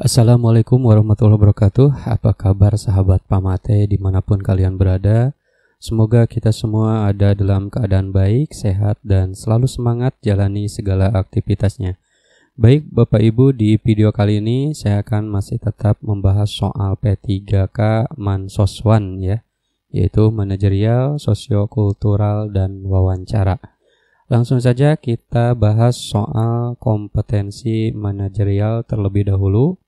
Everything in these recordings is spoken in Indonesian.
Assalamualaikum warahmatullahi wabarakatuh. Apa kabar sahabat Pamate dimanapun kalian berada? Semoga kita semua ada dalam keadaan baik, sehat, dan selalu semangat jalani segala aktivitasnya. Baik Bapak Ibu, di video kali ini saya akan masih tetap membahas soal P3K Mansoswan ya, yaitu manajerial, sosiokultural, dan wawancara. Langsung saja kita bahas soal kompetensi manajerial terlebih dahulu.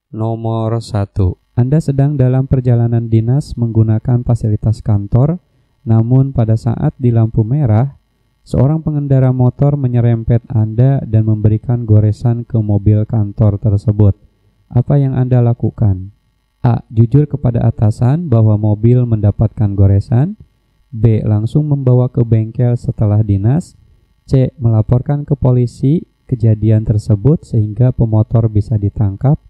Nomor 1. Anda sedang dalam perjalanan dinas menggunakan fasilitas kantor, namun pada saat di lampu merah, seorang pengendara motor menyerempet Anda dan memberikan goresan ke mobil kantor tersebut. Apa yang Anda lakukan? A. Jujur kepada atasan bahwa mobil mendapatkan goresan. B. Langsung membawa ke bengkel setelah dinas. C. Melaporkan ke polisi kejadian tersebut sehingga pemotor bisa ditangkap.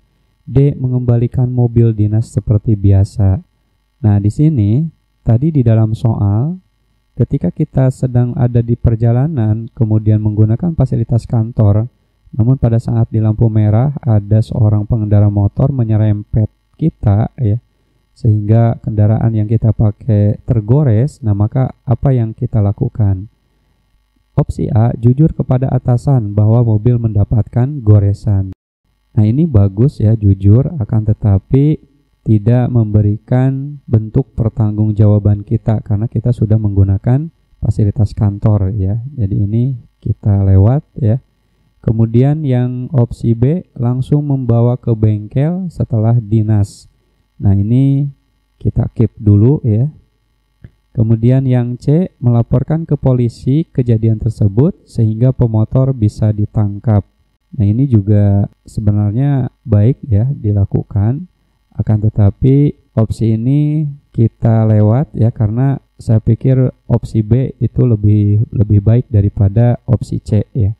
D. Mengembalikan mobil dinas seperti biasa. Nah, di sini tadi di dalam soal, ketika kita sedang ada di perjalanan kemudian menggunakan fasilitas kantor, namun pada saat di lampu merah ada seorang pengendara motor menyerempet kita ya, sehingga kendaraan yang kita pakai tergores. Nah, maka apa yang kita lakukan? Opsi A, jujur kepada atasan bahwa mobil mendapatkan goresan. Nah, ini bagus ya, jujur, akan tetapi tidak memberikan bentuk pertanggungjawaban kita karena kita sudah menggunakan fasilitas kantor ya. Jadi ini kita lewat ya. Kemudian yang opsi B, langsung membawa ke bengkel setelah dinas. Nah, ini kita keep dulu ya. Kemudian yang C, melaporkan ke polisi kejadian tersebut sehingga pemotor bisa ditangkap. Nah, ini juga sebenarnya baik ya dilakukan, akan tetapi opsi ini kita lewat ya karena saya pikir opsi B itu lebih baik daripada opsi C ya.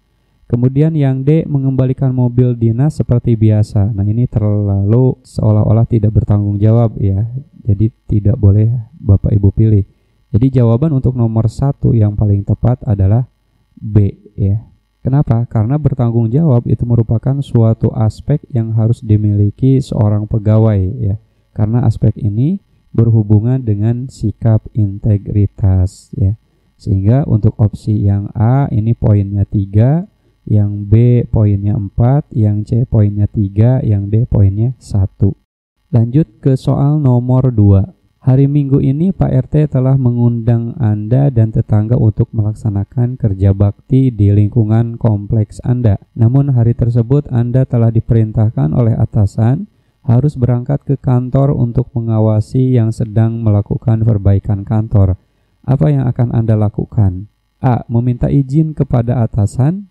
Kemudian yang D, mengembalikan mobil dinas seperti biasa. Nah, ini terlalu seolah-olah tidak bertanggung jawab ya. Jadi tidak boleh Bapak Ibu pilih. Jadi jawaban untuk nomor 1 yang paling tepat adalah B ya. Kenapa? Karena bertanggung jawab itu merupakan suatu aspek yang harus dimiliki seorang pegawai ya. Karena aspek ini berhubungan dengan sikap integritas ya. Sehingga untuk opsi yang A ini poinnya 3, yang B poinnya 4, yang C poinnya 3, yang D poinnya 1. Lanjut ke soal nomor 2. Hari Minggu ini Pak RT telah mengundang Anda dan tetangga untuk melaksanakan kerja bakti di lingkungan kompleks Anda. Namun hari tersebut Anda telah diperintahkan oleh atasan harus berangkat ke kantor untuk mengawasi yang sedang melakukan perbaikan kantor. Apa yang akan Anda lakukan? A. Meminta izin kepada atasan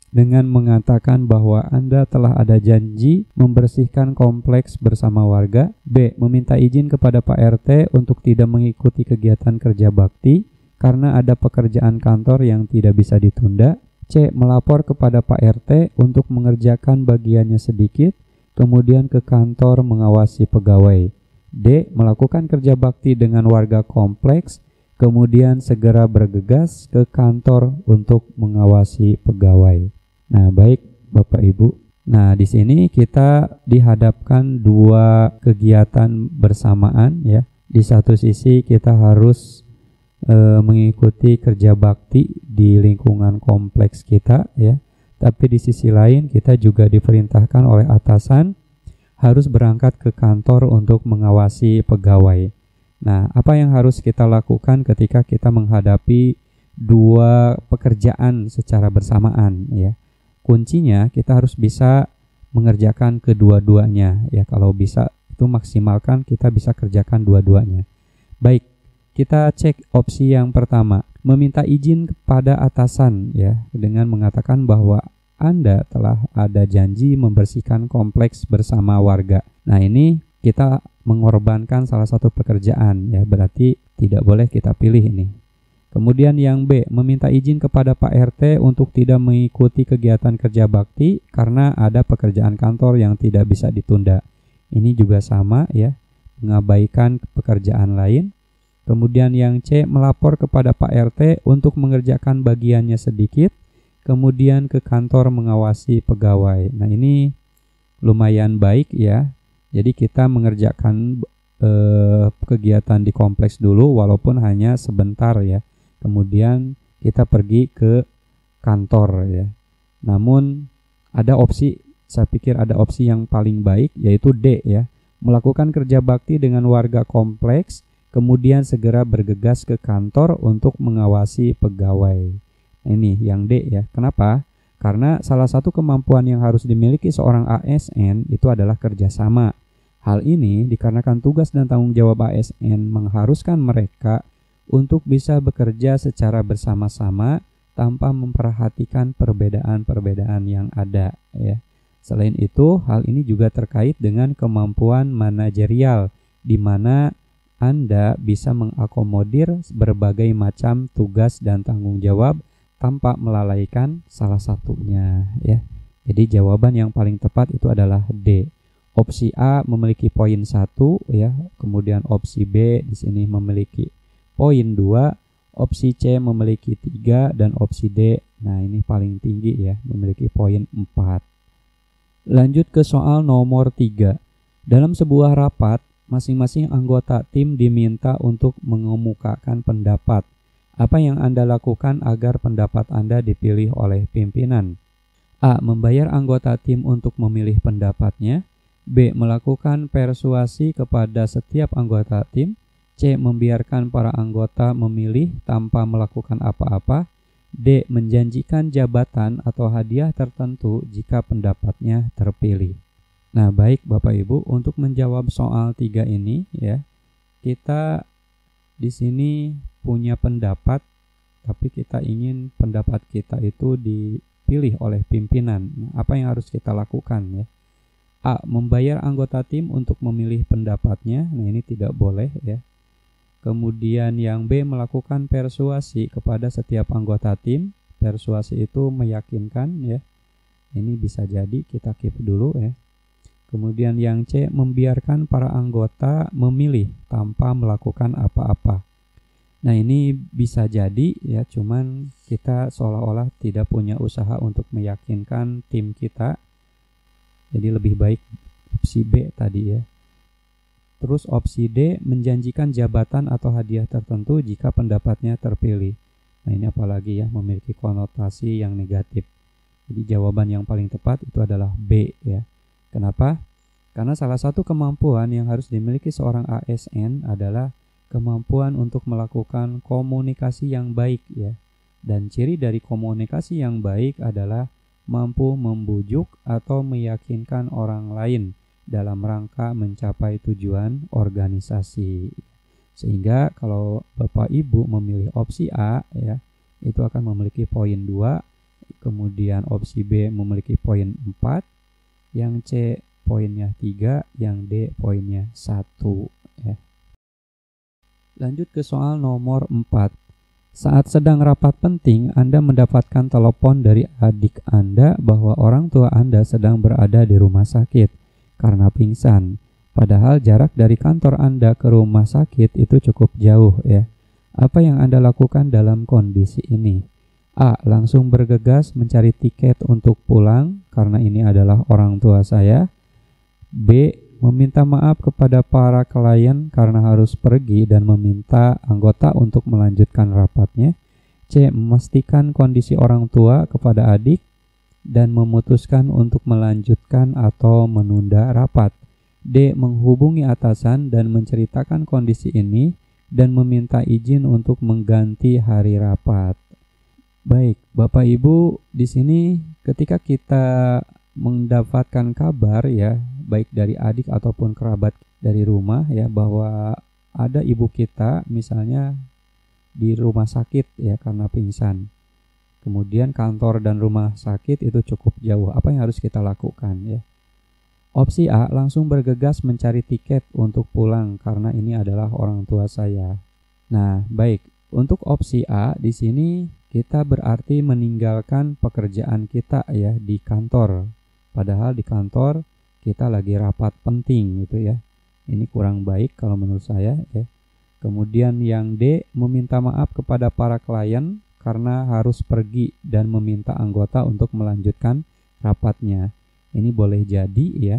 dengan mengatakan bahwa Anda telah ada janji membersihkan kompleks bersama warga. B. Meminta izin kepada Pak RT untuk tidak mengikuti kegiatan kerja bakti karena ada pekerjaan kantor yang tidak bisa ditunda. C. Melapor kepada Pak RT untuk mengerjakan bagiannya sedikit, kemudian ke kantor mengawasi pegawai. D. Melakukan kerja bakti dengan warga kompleks, kemudian segera bergegas ke kantor untuk mengawasi pegawai. Nah, baik Bapak Ibu. Nah, di sini kita dihadapkan dua kegiatan bersamaan ya. Di satu sisi kita harus mengikuti kerja bakti di lingkungan kompleks kita ya. Tapi di sisi lain kita juga diperintahkan oleh atasan harus berangkat ke kantor untuk mengawasi pegawai. Nah, apa yang harus kita lakukan ketika kita menghadapi dua pekerjaan secara bersamaan ya? Kuncinya kita harus bisa mengerjakan kedua-duanya ya. Kalau bisa itu maksimalkan kita bisa kerjakan dua-duanya. Baik, kita cek opsi yang pertama, meminta izin kepada atasan ya dengan mengatakan bahwa Anda telah ada janji membersihkan kompleks bersama warga. Nah, ini kita mengorbankan salah satu pekerjaan ya, berarti tidak boleh kita pilih ini. Kemudian yang B, meminta izin kepada Pak RT untuk tidak mengikuti kegiatan kerja bakti karena ada pekerjaan kantor yang tidak bisa ditunda. Ini juga sama ya, mengabaikan pekerjaan lain. Kemudian yang C, melapor kepada Pak RT untuk mengerjakan bagiannya sedikit, kemudian ke kantor mengawasi pegawai. Nah, ini lumayan baik ya. Jadi kita mengerjakan kegiatan di kompleks dulu walaupun hanya sebentar ya. Kemudian kita pergi ke kantor ya. Namun saya pikir ada opsi yang paling baik, yaitu D ya. Melakukan kerja bakti dengan warga kompleks, kemudian segera bergegas ke kantor untuk mengawasi pegawai. Ini yang D ya. Kenapa? Karena salah satu kemampuan yang harus dimiliki seorang ASN itu adalah kerjasama. Hal ini dikarenakan tugas dan tanggung jawab ASN mengharuskan mereka untuk bisa bekerja secara bersama-sama tanpa memperhatikan perbedaan-perbedaan yang ada ya. Selain itu, hal ini juga terkait dengan kemampuan manajerial, di mana Anda bisa mengakomodir berbagai macam tugas dan tanggung jawab tanpa melalaikan salah satunya ya. Jadi jawaban yang paling tepat itu adalah D. Opsi A memiliki poin 1 ya, kemudian opsi B di sini memiliki poin 2, opsi C memiliki 3, dan opsi D, nah ini paling tinggi ya, memiliki poin 4. Lanjut ke soal nomor 3. Dalam sebuah rapat, masing-masing anggota tim diminta untuk mengemukakan pendapat. Apa yang Anda lakukan agar pendapat Anda dipilih oleh pimpinan? A. Membayar anggota tim untuk memilih pendapatnya. B. Melakukan persuasi kepada setiap anggota tim. C. Membiarkan para anggota memilih tanpa melakukan apa-apa. D. Menjanjikan jabatan atau hadiah tertentu jika pendapatnya terpilih. Nah, baik Bapak Ibu, untuk menjawab soal 3 ini ya, kita di sini punya pendapat, tapi kita ingin pendapat kita itu dipilih oleh pimpinan. Nah, apa yang harus kita lakukan ya? A. Membayar anggota tim untuk memilih pendapatnya. Nah, ini tidak boleh ya. Kemudian yang B, melakukan persuasi kepada setiap anggota tim. Persuasi itu meyakinkan ya. Ini bisa jadi kita keep dulu ya. Kemudian yang C, membiarkan para anggota memilih tanpa melakukan apa-apa. Nah, ini bisa jadi ya, cuman kita seolah-olah tidak punya usaha untuk meyakinkan tim kita. Jadi lebih baik opsi B tadi ya. Terus opsi D, menjanjikan jabatan atau hadiah tertentu jika pendapatnya terpilih. Nah, ini apalagi ya, memiliki konotasi yang negatif. Jadi jawaban yang paling tepat itu adalah B ya. Kenapa? Karena salah satu kemampuan yang harus dimiliki seorang ASN adalah kemampuan untuk melakukan komunikasi yang baik ya. Dan ciri dari komunikasi yang baik adalah mampu membujuk atau meyakinkan orang lain dalam rangka mencapai tujuan organisasi. Sehingga kalau Bapak Ibu memilih opsi A ya, itu akan memiliki poin 2, kemudian opsi B memiliki poin 4, yang C poinnya 3, yang D poinnya 1 ya. Lanjut ke soal nomor 4. Saat sedang rapat penting, Anda mendapatkan telepon dari adik Anda bahwa orang tua Anda sedang berada di rumah sakit karena pingsan. Padahal jarak dari kantor Anda ke rumah sakit itu cukup jauh ya. Apa yang Anda lakukan dalam kondisi ini? A. Langsung bergegas mencari tiket untuk pulang karena ini adalah orang tua saya. B. Meminta maaf kepada para klien karena harus pergi dan meminta anggota untuk melanjutkan rapatnya. C. Memastikan kondisi orang tua kepada adik dan memutuskan untuk melanjutkan atau menunda rapat. D. Menghubungi atasan dan menceritakan kondisi ini dan meminta izin untuk mengganti hari rapat. Baik, Bapak Ibu, di sini ketika kita mendapatkan kabar ya, baik dari adik ataupun kerabat dari rumah ya, bahwa ada ibu kita misalnya di rumah sakit ya karena pingsan. Kemudian kantor dan rumah sakit itu cukup jauh. Apa yang harus kita lakukan ya? Opsi A, langsung bergegas mencari tiket untuk pulang karena ini adalah orang tua saya. Nah, baik. Untuk opsi A di sini kita berarti meninggalkan pekerjaan kita ya di kantor. Padahal di kantor kita lagi rapat penting gitu ya. Ini kurang baik kalau menurut saya ya. Kemudian yang D, meminta maaf kepada para klien karena harus pergi dan meminta anggota untuk melanjutkan rapatnya. Ini boleh jadi ya.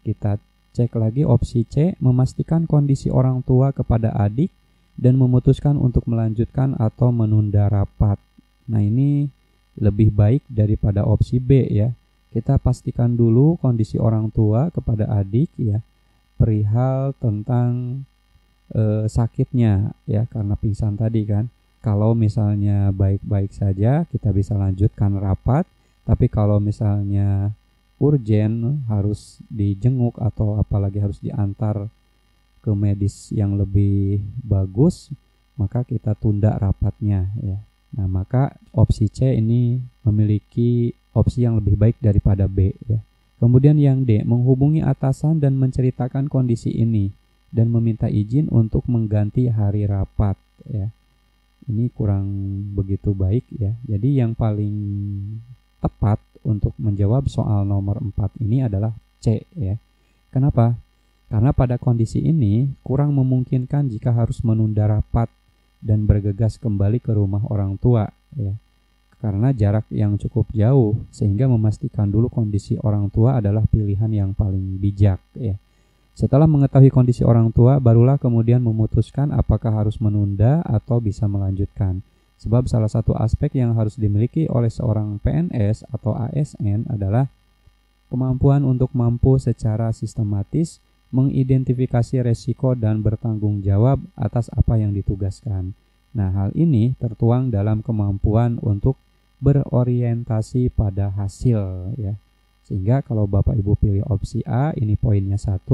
Kita cek lagi opsi C, memastikan kondisi orang tua kepada adik dan memutuskan untuk melanjutkan atau menunda rapat. Nah, ini lebih baik daripada opsi B ya. Kita pastikan dulu kondisi orang tua kepada adik ya, perihal tentang sakitnya ya, karena pingsan tadi kan. Kalau misalnya baik-baik saja, kita bisa lanjutkan rapat. Tapi kalau misalnya urgen, harus dijenguk atau apalagi harus diantar ke medis yang lebih bagus, maka kita tunda rapatnya ya. Nah, maka opsi C ini memiliki opsi yang lebih baik daripada B ya. Kemudian yang D, menghubungi atasan dan menceritakan kondisi ini dan meminta izin untuk mengganti hari rapat ya. Ini kurang begitu baik ya. Jadi yang paling tepat untuk menjawab soal nomor 4 ini adalah C ya. Kenapa? Karena pada kondisi ini kurang memungkinkan jika harus menunda rapat dan bergegas kembali ke rumah orang tua ya. Karena jarak yang cukup jauh, sehingga memastikan dulu kondisi orang tua adalah pilihan yang paling bijak ya. Setelah mengetahui kondisi orang tua, barulah kemudian memutuskan apakah harus menunda atau bisa melanjutkan. Sebab salah satu aspek yang harus dimiliki oleh seorang PNS atau ASN adalah kemampuan untuk mampu secara sistematis mengidentifikasi resiko dan bertanggung jawab atas apa yang ditugaskan. Nah, hal ini tertuang dalam kemampuan untuk berorientasi pada hasil ya. Sehingga kalau Bapak Ibu pilih opsi A, ini poinnya 1,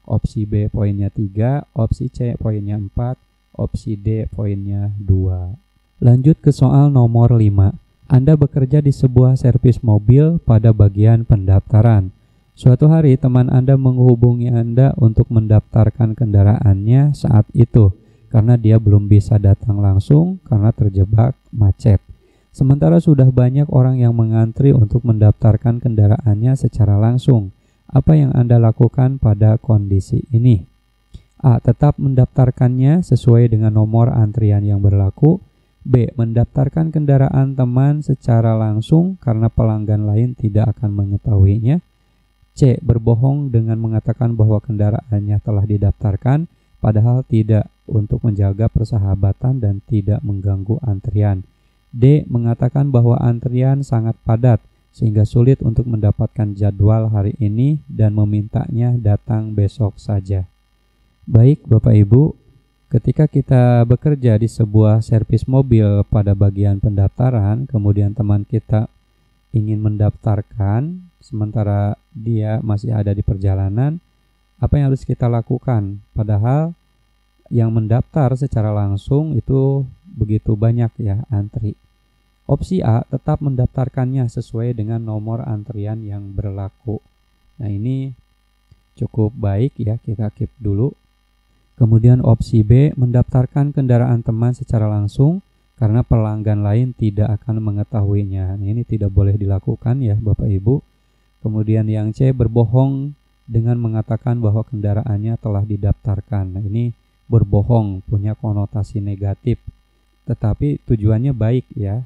opsi B poinnya 3, opsi C poinnya 4, opsi D poinnya 2. Lanjut ke soal nomor 5. Anda bekerja di sebuah servis mobil pada bagian pendaftaran. Suatu hari teman Anda menghubungi Anda untuk mendaftarkan kendaraannya saat itu karena dia belum bisa datang langsung karena terjebak macet. Sementara sudah banyak orang yang mengantri untuk mendaftarkan kendaraannya secara langsung. Apa yang Anda lakukan pada kondisi ini? A. Tetap mendaftarkannya sesuai dengan nomor antrian yang berlaku. B. Mendaftarkan kendaraan teman secara langsung karena pelanggan lain tidak akan mengetahuinya. C. Berbohong dengan mengatakan bahwa kendaraannya telah didaftarkan, padahal tidak, untuk menjaga persahabatan dan tidak mengganggu antrian. D. Mengatakan bahwa antrian sangat padat sehingga sulit untuk mendapatkan jadwal hari ini dan memintanya datang besok saja. Baik Bapak Ibu, ketika kita bekerja di sebuah servis mobil pada bagian pendaftaran, kemudian teman kita ingin mendaftarkan sementara dia masih ada di perjalanan, apa yang harus kita lakukan? Padahal yang mendaftar secara langsung itu begitu banyak ya, antri. Opsi A, tetap mendaftarkannya sesuai dengan nomor antrian yang berlaku. Nah, ini cukup baik ya, kita keep dulu. Kemudian opsi B, mendaftarkan kendaraan teman secara langsung karena pelanggan lain tidak akan mengetahuinya. Nah, ini tidak boleh dilakukan ya Bapak Ibu. Kemudian yang C, berbohong dengan mengatakan bahwa kendaraannya telah didaftarkan. Nah, ini berbohong punya konotasi negatif, tetapi tujuannya baik ya,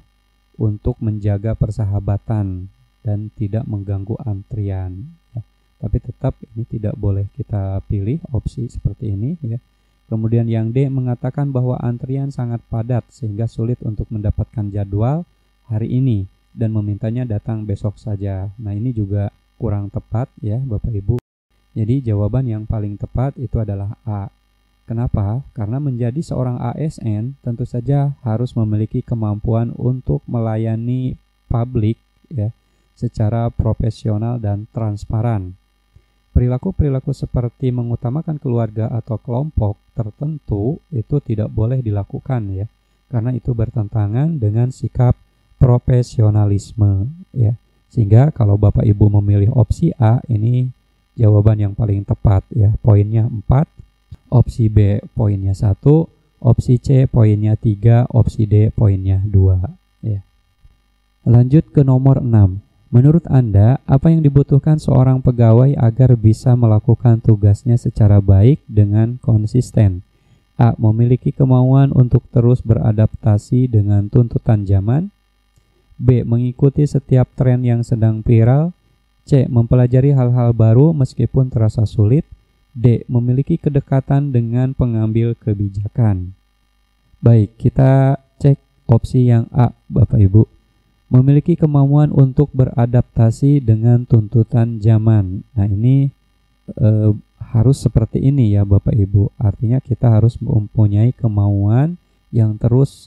untuk menjaga persahabatan dan tidak mengganggu antrian ya. Tapi tetap ini tidak boleh kita pilih opsi seperti ini ya. Kemudian yang D, mengatakan bahwa antrian sangat padat sehingga sulit untuk mendapatkan jadwal hari ini dan memintanya datang besok saja. Nah, ini juga kurang tepat ya Bapak Ibu. Jadi jawaban yang paling tepat itu adalah A. Kenapa? Karena menjadi seorang ASN tentu saja harus memiliki kemampuan untuk melayani publik ya secara profesional dan transparan. Perilaku-perilaku seperti mengutamakan keluarga atau kelompok tertentu itu tidak boleh dilakukan ya, karena itu bertentangan dengan sikap profesionalisme ya. Sehingga kalau Bapak Ibu memilih opsi A, ini jawaban yang paling tepat ya. Poinnya 4. Opsi B poinnya 1, opsi C poinnya 3, opsi D poinnya 2 ya. Lanjut ke nomor 6. Menurut Anda, apa yang dibutuhkan seorang pegawai agar bisa melakukan tugasnya secara baik dengan konsisten? A. Memiliki kemauan untuk terus beradaptasi dengan tuntutan zaman. B. Mengikuti setiap tren yang sedang viral. C. Mempelajari hal-hal baru meskipun terasa sulit. D. Memiliki kedekatan dengan pengambil kebijakan. Baik, kita cek opsi yang A, Bapak Ibu. Memiliki kemampuan untuk beradaptasi dengan tuntutan zaman. Nah, ini harus seperti ini ya Bapak Ibu. Artinya kita harus mempunyai kemauan yang terus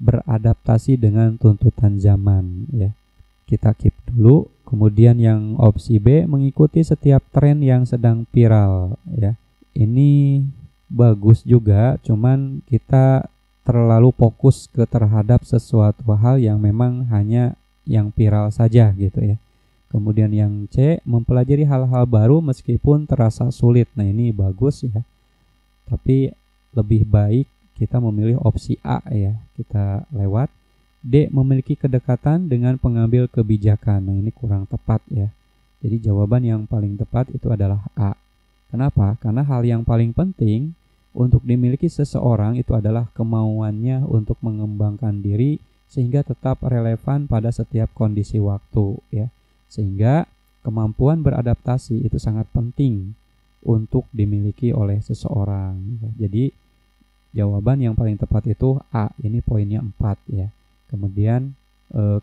beradaptasi dengan tuntutan zaman ya. Kita keep dulu. Kemudian yang opsi B, mengikuti setiap tren yang sedang viral ya. Ini bagus juga, cuman kita terlalu fokus terhadap sesuatu hal yang memang hanya yang viral saja gitu ya. Kemudian yang C, mempelajari hal-hal baru meskipun terasa sulit. Nah, ini bagus ya. Tapi lebih baik kita memilih opsi A ya. Kita lewat. D, memiliki kedekatan dengan pengambil kebijakan. Nah, ini kurang tepat ya. Jadi jawaban yang paling tepat itu adalah A. Kenapa? Karena hal yang paling penting untuk dimiliki seseorang itu adalah kemauannya untuk mengembangkan diri sehingga tetap relevan pada setiap kondisi waktu ya. Sehingga kemampuan beradaptasi itu sangat penting untuk dimiliki oleh seseorang. Jadi jawaban yang paling tepat itu A. Ini poinnya 4 ya. Kemudian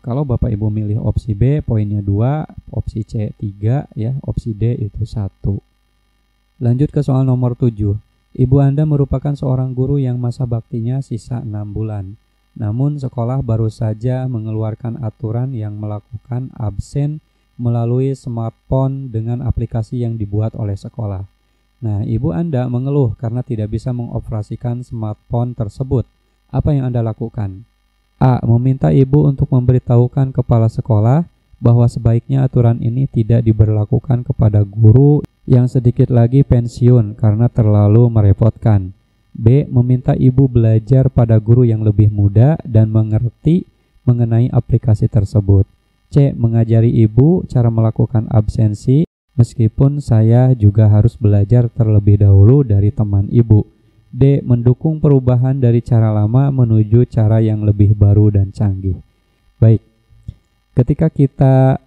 kalau Bapak Ibu milih opsi B, poinnya 2, opsi C 3 ya, opsi D itu 1. Lanjut ke soal nomor 7. Ibu Anda merupakan seorang guru yang masa baktinya sisa 6 bulan. Namun sekolah baru saja mengeluarkan aturan yang melakukan absen melalui smartphone dengan aplikasi yang dibuat oleh sekolah. Nah, Ibu Anda mengeluh karena tidak bisa mengoperasikan smartphone tersebut. Apa yang Anda lakukan? A. Meminta ibu untuk memberitahukan kepala sekolah bahwa sebaiknya aturan ini tidak diberlakukan kepada guru yang sedikit lagi pensiun karena terlalu merepotkan. B. Meminta ibu belajar pada guru yang lebih muda dan mengerti mengenai aplikasi tersebut. C. Mengajari ibu cara melakukan absensi meskipun saya juga harus belajar terlebih dahulu dari teman ibu. D. Mendukung perubahan dari cara lama menuju cara yang lebih baru dan canggih. Baik, ketika kita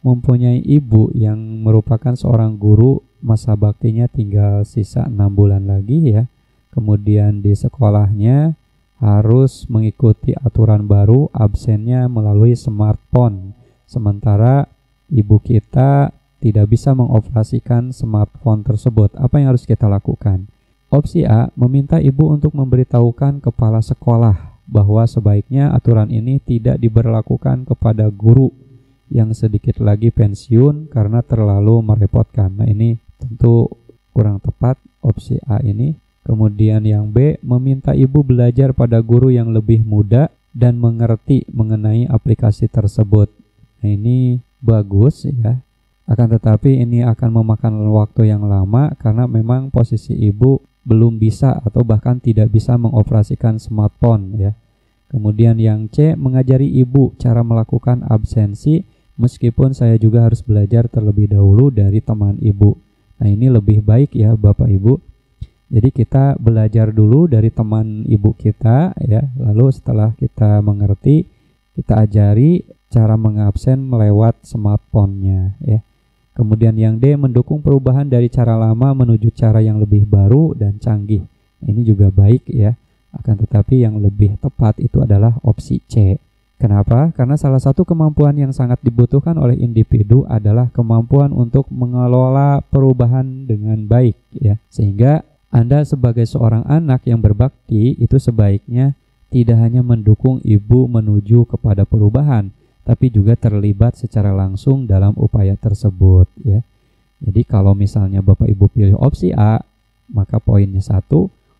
mempunyai ibu yang merupakan seorang guru, masa baktinya tinggal sisa 6 bulan lagi ya. Kemudian di sekolahnya harus mengikuti aturan baru, absennya melalui smartphone. Sementara ibu kita tidak bisa mengoperasikan smartphone tersebut. Apa yang harus kita lakukan? Opsi A, meminta ibu untuk memberitahukan kepala sekolah bahwa sebaiknya aturan ini tidak diberlakukan kepada guru yang sedikit lagi pensiun karena terlalu merepotkan. Nah, ini tentu kurang tepat opsi A ini. Kemudian yang B, meminta ibu belajar pada guru yang lebih muda dan mengerti mengenai aplikasi tersebut. Nah, ini bagus ya. Akan tetapi ini akan memakan waktu yang lama karena memang posisi ibu belum bisa atau bahkan tidak bisa mengoperasikan smartphone ya. Kemudian yang C, mengajari ibu cara melakukan absensi meskipun saya juga harus belajar terlebih dahulu dari teman ibu. Nah, ini lebih baik ya Bapak Ibu. Jadi kita belajar dulu dari teman ibu kita ya. Lalu setelah kita mengerti, kita ajari cara mengabsen melewat smartphone-nya ya. Kemudian yang D, mendukung perubahan dari cara lama menuju cara yang lebih baru dan canggih. Ini juga baik ya. Akan tetapi yang lebih tepat itu adalah opsi C. Kenapa? Karena salah satu kemampuan yang sangat dibutuhkan oleh individu adalah kemampuan untuk mengelola perubahan dengan baik ya. Sehingga Anda sebagai seorang anak yang berbakti itu sebaiknya tidak hanya mendukung ibu menuju kepada perubahan, tapi juga terlibat secara langsung dalam upaya tersebut ya. Jadi kalau misalnya Bapak Ibu pilih opsi A, maka poinnya 1,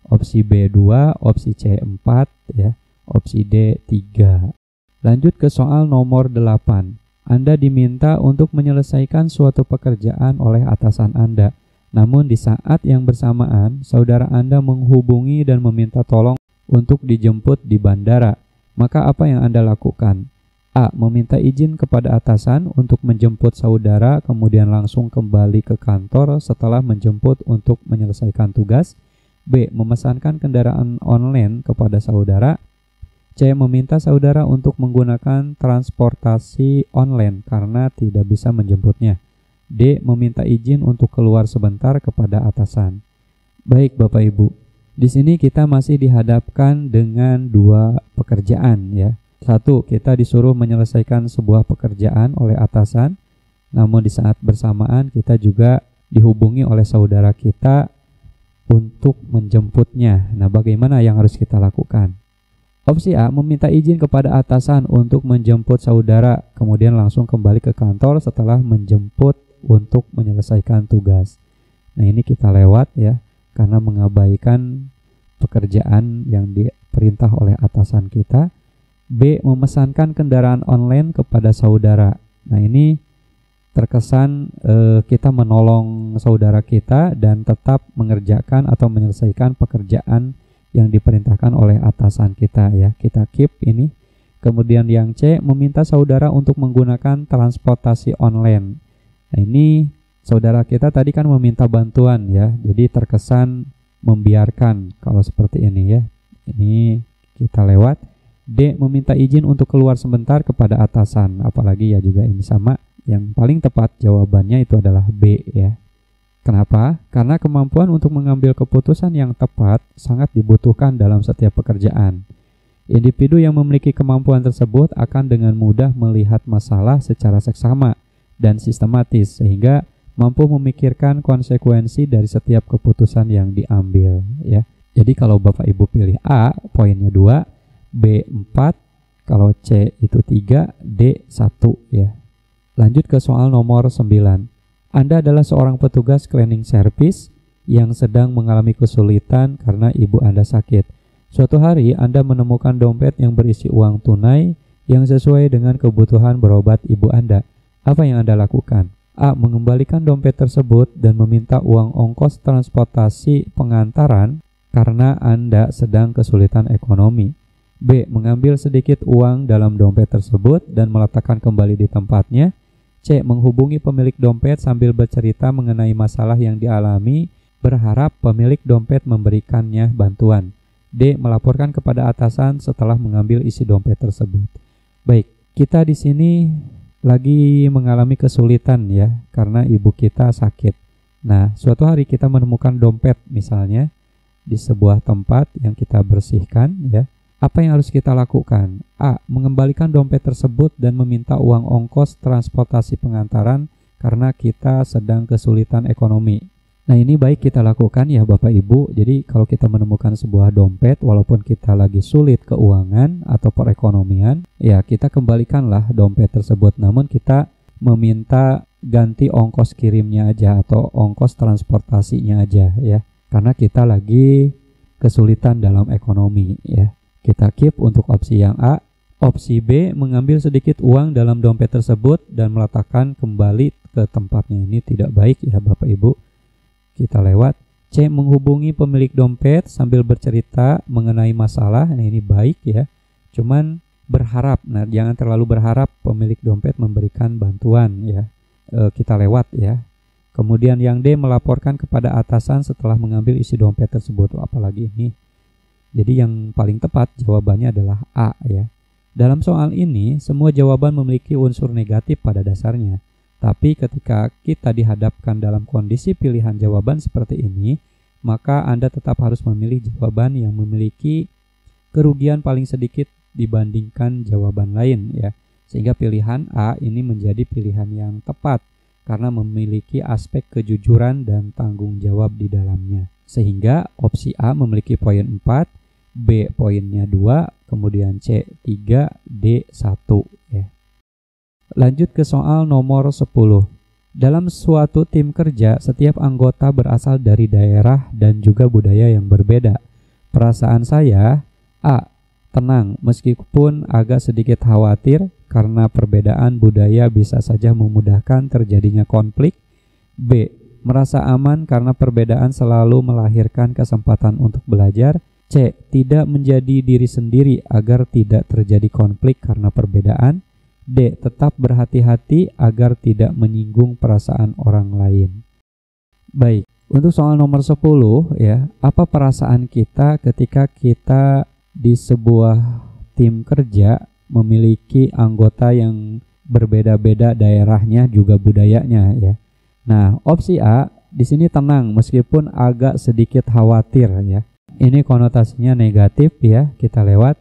opsi B 2, opsi C 4 ya, opsi D 3. Lanjut ke soal nomor 8. Anda diminta untuk menyelesaikan suatu pekerjaan oleh atasan Anda. Namun di saat yang bersamaan, saudara Anda menghubungi dan meminta tolong untuk dijemput di bandara. Maka apa yang Anda lakukan? A. Meminta izin kepada atasan untuk menjemput saudara kemudian langsung kembali ke kantor setelah menjemput untuk menyelesaikan tugas. B. Memesankan kendaraan online kepada saudara. C. Meminta saudara untuk menggunakan transportasi online karena tidak bisa menjemputnya. D. Meminta izin untuk keluar sebentar kepada atasan. Baik Bapak Ibu, di sini kita masih dihadapkan dengan dua pekerjaan ya. Satu, kita disuruh menyelesaikan sebuah pekerjaan oleh atasan, namun di saat bersamaan kita juga dihubungi oleh saudara kita untuk menjemputnya. Nah, bagaimana yang harus kita lakukan? Opsi A, meminta izin kepada atasan untuk menjemput saudara, kemudian langsung kembali ke kantor setelah menjemput untuk menyelesaikan tugas. Nah, ini kita lewat ya, karena mengabaikan pekerjaan yang diperintah oleh atasan kita. B, memesankan kendaraan online kepada saudara. Nah, ini terkesan kita menolong saudara kita dan tetap mengerjakan atau menyelesaikan pekerjaan yang diperintahkan oleh atasan kita ya. Kita keep ini. Kemudian yang C, meminta saudara untuk menggunakan transportasi online. Nah, ini saudara kita tadi kan meminta bantuan ya. Jadi terkesan membiarkan kalau seperti ini ya. Ini kita lewat. D, meminta izin untuk keluar sebentar kepada atasan. Apalagi ya juga ini sama. Yang paling tepat jawabannya itu adalah B ya. Kenapa? Karena kemampuan untuk mengambil keputusan yang tepat sangat dibutuhkan dalam setiap pekerjaan. Individu yang memiliki kemampuan tersebut akan dengan mudah melihat masalah secara seksama dan sistematis sehingga mampu memikirkan konsekuensi dari setiap keputusan yang diambil ya. Jadi kalau Bapak Ibu pilih A, poinnya 2, B 4, kalau C itu 3, D 1 ya. Lanjut ke soal nomor 9. Anda adalah seorang petugas cleaning service yang sedang mengalami kesulitan karena ibu Anda sakit. Suatu hari Anda menemukan dompet yang berisi uang tunai yang sesuai dengan kebutuhan berobat ibu Anda. Apa yang Anda lakukan? A. Mengembalikan dompet tersebut dan meminta uang ongkos transportasi pengantaran karena Anda sedang kesulitan ekonomi. B. Mengambil sedikit uang dalam dompet tersebut dan meletakkan kembali di tempatnya. C. Menghubungi pemilik dompet sambil bercerita mengenai masalah yang dialami, berharap pemilik dompet memberikannya bantuan. D. Melaporkan kepada atasan setelah mengambil isi dompet tersebut. Baik, kita di sini lagi mengalami kesulitan ya, karena ibu kita sakit. Nah, suatu hari kita menemukan dompet misalnya di sebuah tempat yang kita bersihkan ya. Apa yang harus kita lakukan? A. Mengembalikan dompet tersebut dan meminta uang ongkos transportasi pengantaran karena kita sedang kesulitan ekonomi. Nah, ini baik kita lakukan ya Bapak Ibu. Jadi kalau kita menemukan sebuah dompet walaupun kita lagi sulit keuangan atau perekonomian, ya kita kembalikanlah dompet tersebut. Namun kita meminta ganti ongkos kirimnya aja atau ongkos transportasinya aja ya. Karena kita lagi kesulitan dalam ekonomi ya. Kita keep untuk opsi yang A. Opsi B, mengambil sedikit uang dalam dompet tersebut dan meletakkan kembali ke tempatnya. Ini tidak baik ya Bapak Ibu. Kita lewat. C, menghubungi pemilik dompet sambil bercerita mengenai masalah. Nah, ini baik ya. Cuman berharap. Nah, jangan terlalu berharap pemilik dompet memberikan bantuan ya. Kita lewat ya. Kemudian yang D, melaporkan kepada atasan setelah mengambil isi dompet tersebut. Apalagi ini. Jadi yang paling tepat jawabannya adalah A ya. Dalam soal ini, semua jawaban memiliki unsur negatif pada dasarnya. Tapi ketika kita dihadapkan dalam kondisi pilihan jawaban seperti ini, maka Anda tetap harus memilih jawaban yang memiliki kerugian paling sedikit dibandingkan jawaban lain ya. Sehingga pilihan A ini menjadi pilihan yang tepat karena memiliki aspek kejujuran dan tanggung jawab di dalamnya. Sehingga opsi A memiliki poin 4, B poinnya 2, kemudian C 3, D 1 ya. Lanjut ke soal nomor 10. Dalam suatu tim kerja, setiap anggota berasal dari daerah dan juga budaya yang berbeda. Perasaan saya, A. Tenang, meskipun agak sedikit khawatir karena perbedaan budaya bisa saja memudahkan terjadinya konflik. B. Merasa aman karena perbedaan selalu melahirkan kesempatan untuk belajar. C. Tidak menjadi diri sendiri agar tidak terjadi konflik karena perbedaan. D. Tetap berhati-hati agar tidak menyinggung perasaan orang lain. Baik, untuk soal nomor 10 ya, apa perasaan kita ketika kita di sebuah tim kerja memiliki anggota yang berbeda-beda daerahnya juga budayanya ya. Nah, opsi A di sini tenang meskipun agak sedikit khawatir ya. Ini konotasinya negatif ya, kita lewat.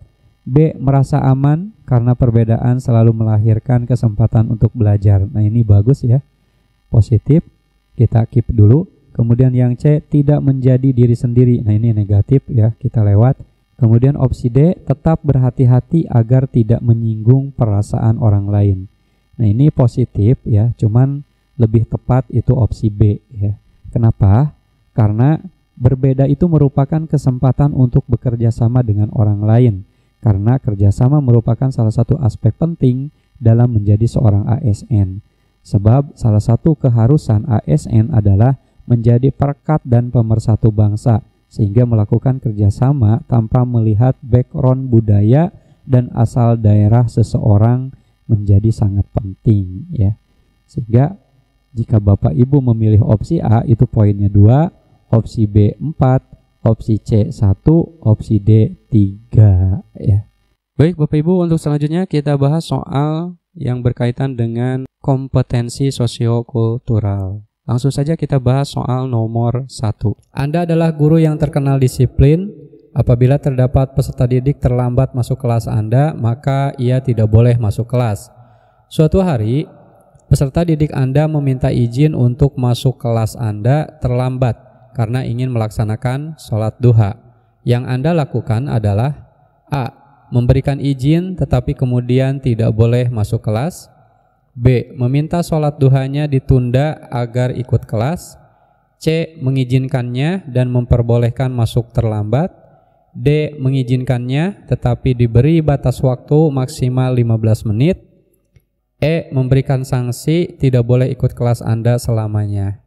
B, merasa aman karena perbedaan selalu melahirkan kesempatan untuk belajar. Nah, ini bagus ya. Positif, kita keep dulu. Kemudian yang C, tidak menjadi diri sendiri. Nah, ini negatif ya, kita lewat. Kemudian opsi D, tetap berhati-hati agar tidak menyinggung perasaan orang lain. Nah, ini positif ya, cuman lebih tepat itu opsi B ya. Kenapa? Karena berbeda itu merupakan kesempatan untuk bekerja sama dengan orang lain. Karena kerjasama merupakan salah satu aspek penting dalam menjadi seorang ASN. Sebab salah satu keharusan ASN adalah menjadi perekat dan pemersatu bangsa, sehingga melakukan kerjasama tanpa melihat background budaya dan asal daerah seseorang menjadi sangat penting ya. Sehingga jika Bapak Ibu memilih opsi A itu poinnya 2, opsi B 4, opsi C 1, opsi D 3 ya. Baik Bapak Ibu, untuk selanjutnya kita bahas soal yang berkaitan dengan kompetensi sosiokultural. Langsung saja kita bahas soal nomor 1. Anda adalah guru yang terkenal disiplin. Apabila terdapat peserta didik terlambat masuk kelas Anda, maka ia tidak boleh masuk kelas. Suatu hari, peserta didik Anda meminta izin untuk masuk kelas Anda terlambat karena ingin melaksanakan sholat duha. Yang Anda lakukan adalah A, memberikan izin tetapi kemudian tidak boleh masuk kelas. B, meminta sholat duhanya ditunda agar ikut kelas. C, mengizinkannya dan memperbolehkan masuk terlambat. D, mengizinkannya tetapi diberi batas waktu maksimal 15 menit. E, memberikan sanksi tidak boleh ikut kelas Anda selamanya.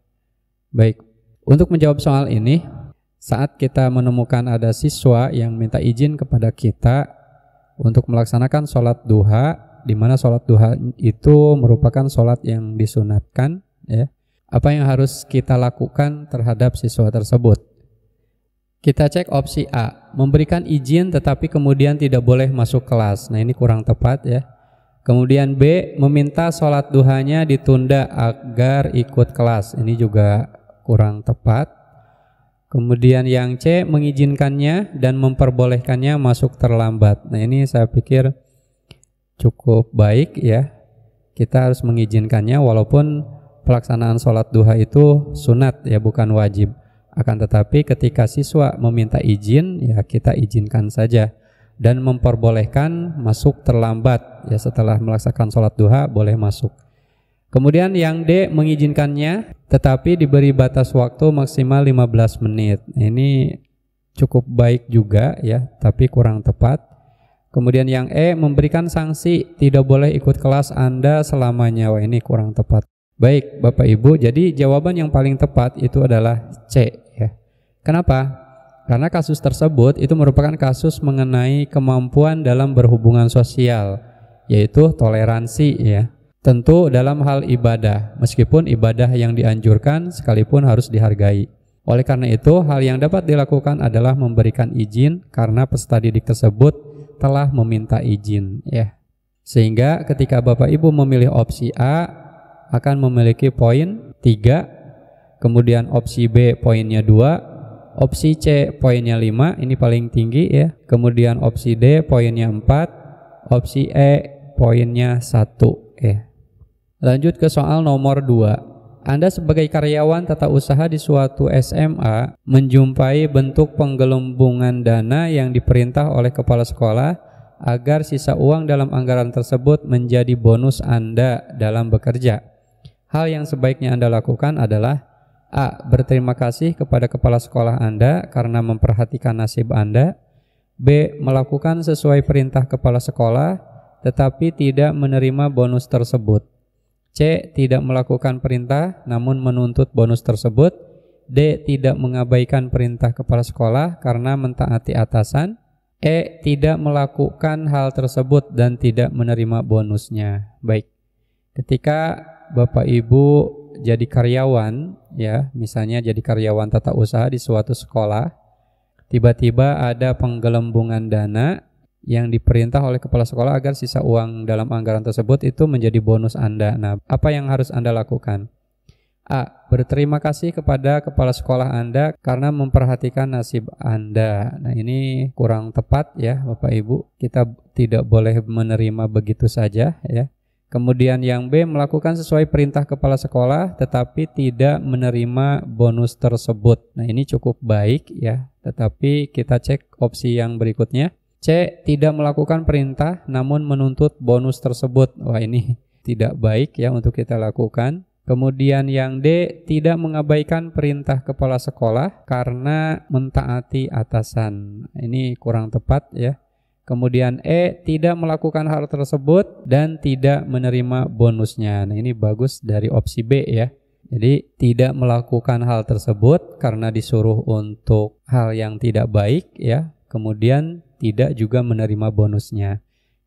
Baik, untuk menjawab soal ini, saat kita menemukan ada siswa yang minta izin kepada kita untuk melaksanakan sholat duha, di mana sholat duha itu merupakan sholat yang disunatkan, ya. Apa yang harus kita lakukan terhadap siswa tersebut? Kita cek opsi A, memberikan izin tetapi kemudian tidak boleh masuk kelas. Nah, ini kurang tepat ya. Kemudian B, meminta sholat duhanya ditunda agar ikut kelas. Ini juga kurang tepat. Kemudian yang C, mengizinkannya dan memperbolehkannya masuk terlambat. Nah, ini saya pikir cukup baik ya. Kita harus mengizinkannya walaupun pelaksanaan sholat duha itu sunat ya, bukan wajib. Akan tetapi ketika siswa meminta izin, ya kita izinkan saja. Dan memperbolehkan masuk terlambat ya, setelah melaksanakan sholat duha boleh masuk. Kemudian yang D, mengizinkannya tetapi diberi batas waktu maksimal 15 menit. Ini cukup baik juga ya, tapi kurang tepat. Kemudian yang E, memberikan sanksi tidak boleh ikut kelas Anda selamanya. Wah, ini kurang tepat. Baik Bapak Ibu, jadi jawaban yang paling tepat itu adalah C ya. Kenapa? Karena kasus tersebut itu merupakan kasus mengenai kemampuan dalam berhubungan sosial, yaitu toleransi ya. Tentu dalam hal ibadah, meskipun ibadah yang dianjurkan sekalipun harus dihargai. Oleh karena itu, hal yang dapat dilakukan adalah memberikan izin karena peserta didik tersebut telah meminta izin ya. Sehingga ketika Bapak Ibu memilih opsi A akan memiliki poin 3, kemudian opsi B poinnya 2, opsi C poinnya 5, ini paling tinggi ya. Kemudian opsi D poinnya 4, opsi E poinnya 1 ya. Lanjut ke soal nomor 2. Anda sebagai karyawan tata usaha di suatu SMA menjumpai bentuk penggelembungan dana yang diperintah oleh kepala sekolah agar sisa uang dalam anggaran tersebut menjadi bonus Anda dalam bekerja. Hal yang sebaiknya Anda lakukan adalah A, berterima kasih kepada kepala sekolah Anda karena memperhatikan nasib Anda. B, melakukan sesuai perintah kepala sekolah tetapi tidak menerima bonus tersebut. C, tidak melakukan perintah namun menuntut bonus tersebut. D, tidak mengabaikan perintah kepala sekolah karena mentaati atasan. E, tidak melakukan hal tersebut dan tidak menerima bonusnya. Baik, ketika Bapak Ibu jadi karyawan ya, misalnya jadi karyawan tata usaha di suatu sekolah, tiba-tiba ada penggelembungan dana yang diperintah oleh kepala sekolah agar sisa uang dalam anggaran tersebut itu menjadi bonus Anda. Nah, apa yang harus Anda lakukan? A. Berterima kasih kepada kepala sekolah Anda karena memperhatikan nasib Anda. Nah, ini kurang tepat ya Bapak Ibu. Kita tidak boleh menerima begitu saja ya. Kemudian yang B, melakukan sesuai perintah kepala sekolah tetapi tidak menerima bonus tersebut. Nah, ini cukup baik ya. Tetapi kita cek opsi yang berikutnya. C. Tidak melakukan perintah namun menuntut bonus tersebut. Wah, ini tidak baik ya untuk kita lakukan. Kemudian yang D, tidak mengabaikan perintah kepala sekolah karena mentaati atasan. Ini kurang tepat ya. Kemudian E, tidak melakukan hal tersebut dan tidak menerima bonusnya. Nah, ini bagus dari opsi B ya. Jadi tidak melakukan hal tersebut karena disuruh untuk hal yang tidak baik ya. Kemudian tidak juga menerima bonusnya.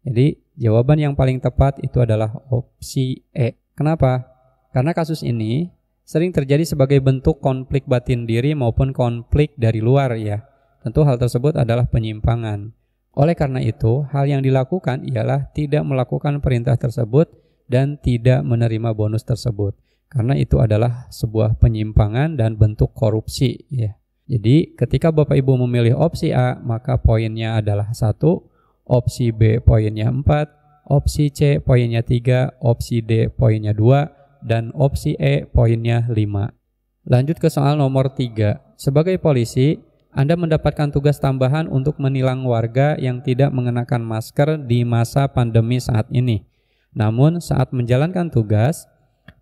Jadi jawaban yang paling tepat itu adalah opsi E. Kenapa? Karena kasus ini sering terjadi sebagai bentuk konflik batin diri maupun konflik dari luar ya. Tentu hal tersebut adalah penyimpangan. Oleh karena itu, hal yang dilakukan ialah tidak melakukan perintah tersebut dan tidak menerima bonus tersebut. Karena itu adalah sebuah penyimpangan dan bentuk korupsi ya. Jadi ketika Bapak Ibu memilih opsi A, maka poinnya adalah 1, opsi B poinnya 4, opsi C poinnya 3, opsi D poinnya 2, dan opsi E poinnya 5. Lanjut ke soal nomor 3. Sebagai polisi, Anda mendapatkan tugas tambahan untuk menilang warga yang tidak mengenakan masker di masa pandemi saat ini. Namun saat menjalankan tugas,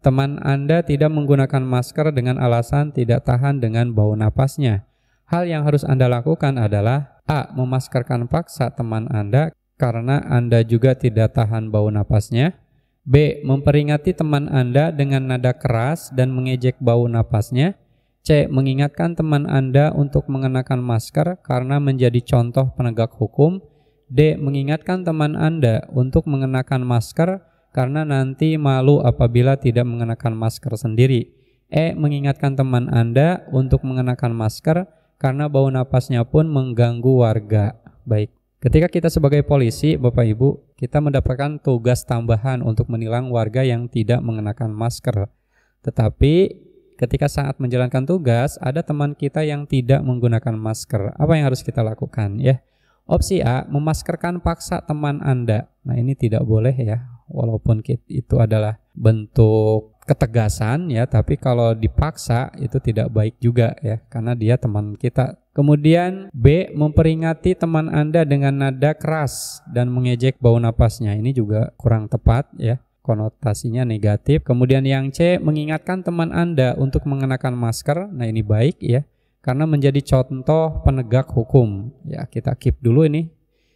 teman Anda tidak menggunakan masker dengan alasan tidak tahan dengan bau napasnya. Hal yang harus Anda lakukan adalah A. Memaskerkan paksa teman Anda karena Anda juga tidak tahan bau napasnya. B. Memperingati teman Anda dengan nada keras dan mengejek bau napasnya. C. Mengingatkan teman Anda untuk mengenakan masker karena menjadi contoh penegak hukum. D. Mengingatkan teman Anda untuk mengenakan masker karena nanti malu apabila tidak mengenakan masker sendiri. E. Mengingatkan teman Anda untuk mengenakan masker karena bau napasnya pun mengganggu warga. Baik. Ketika kita sebagai polisi, Bapak Ibu, kita mendapatkan tugas tambahan untuk menilang warga yang tidak mengenakan masker. Tetapi ketika saat menjalankan tugas, ada teman kita yang tidak menggunakan masker. Apa yang harus kita lakukan ya? Opsi A, memaskerkan paksa teman Anda. Nah, ini tidak boleh ya. Walaupun itu adalah bentuk ketegasan ya, tapi kalau dipaksa itu tidak baik juga ya, karena dia teman kita. Kemudian B, memperingati teman Anda dengan nada keras dan mengejek bau napasnya. Ini juga kurang tepat ya, konotasinya negatif. Kemudian yang C, mengingatkan teman Anda untuk mengenakan masker. Nah, ini baik ya, karena menjadi contoh penegak hukum. Ya, kita keep dulu ini.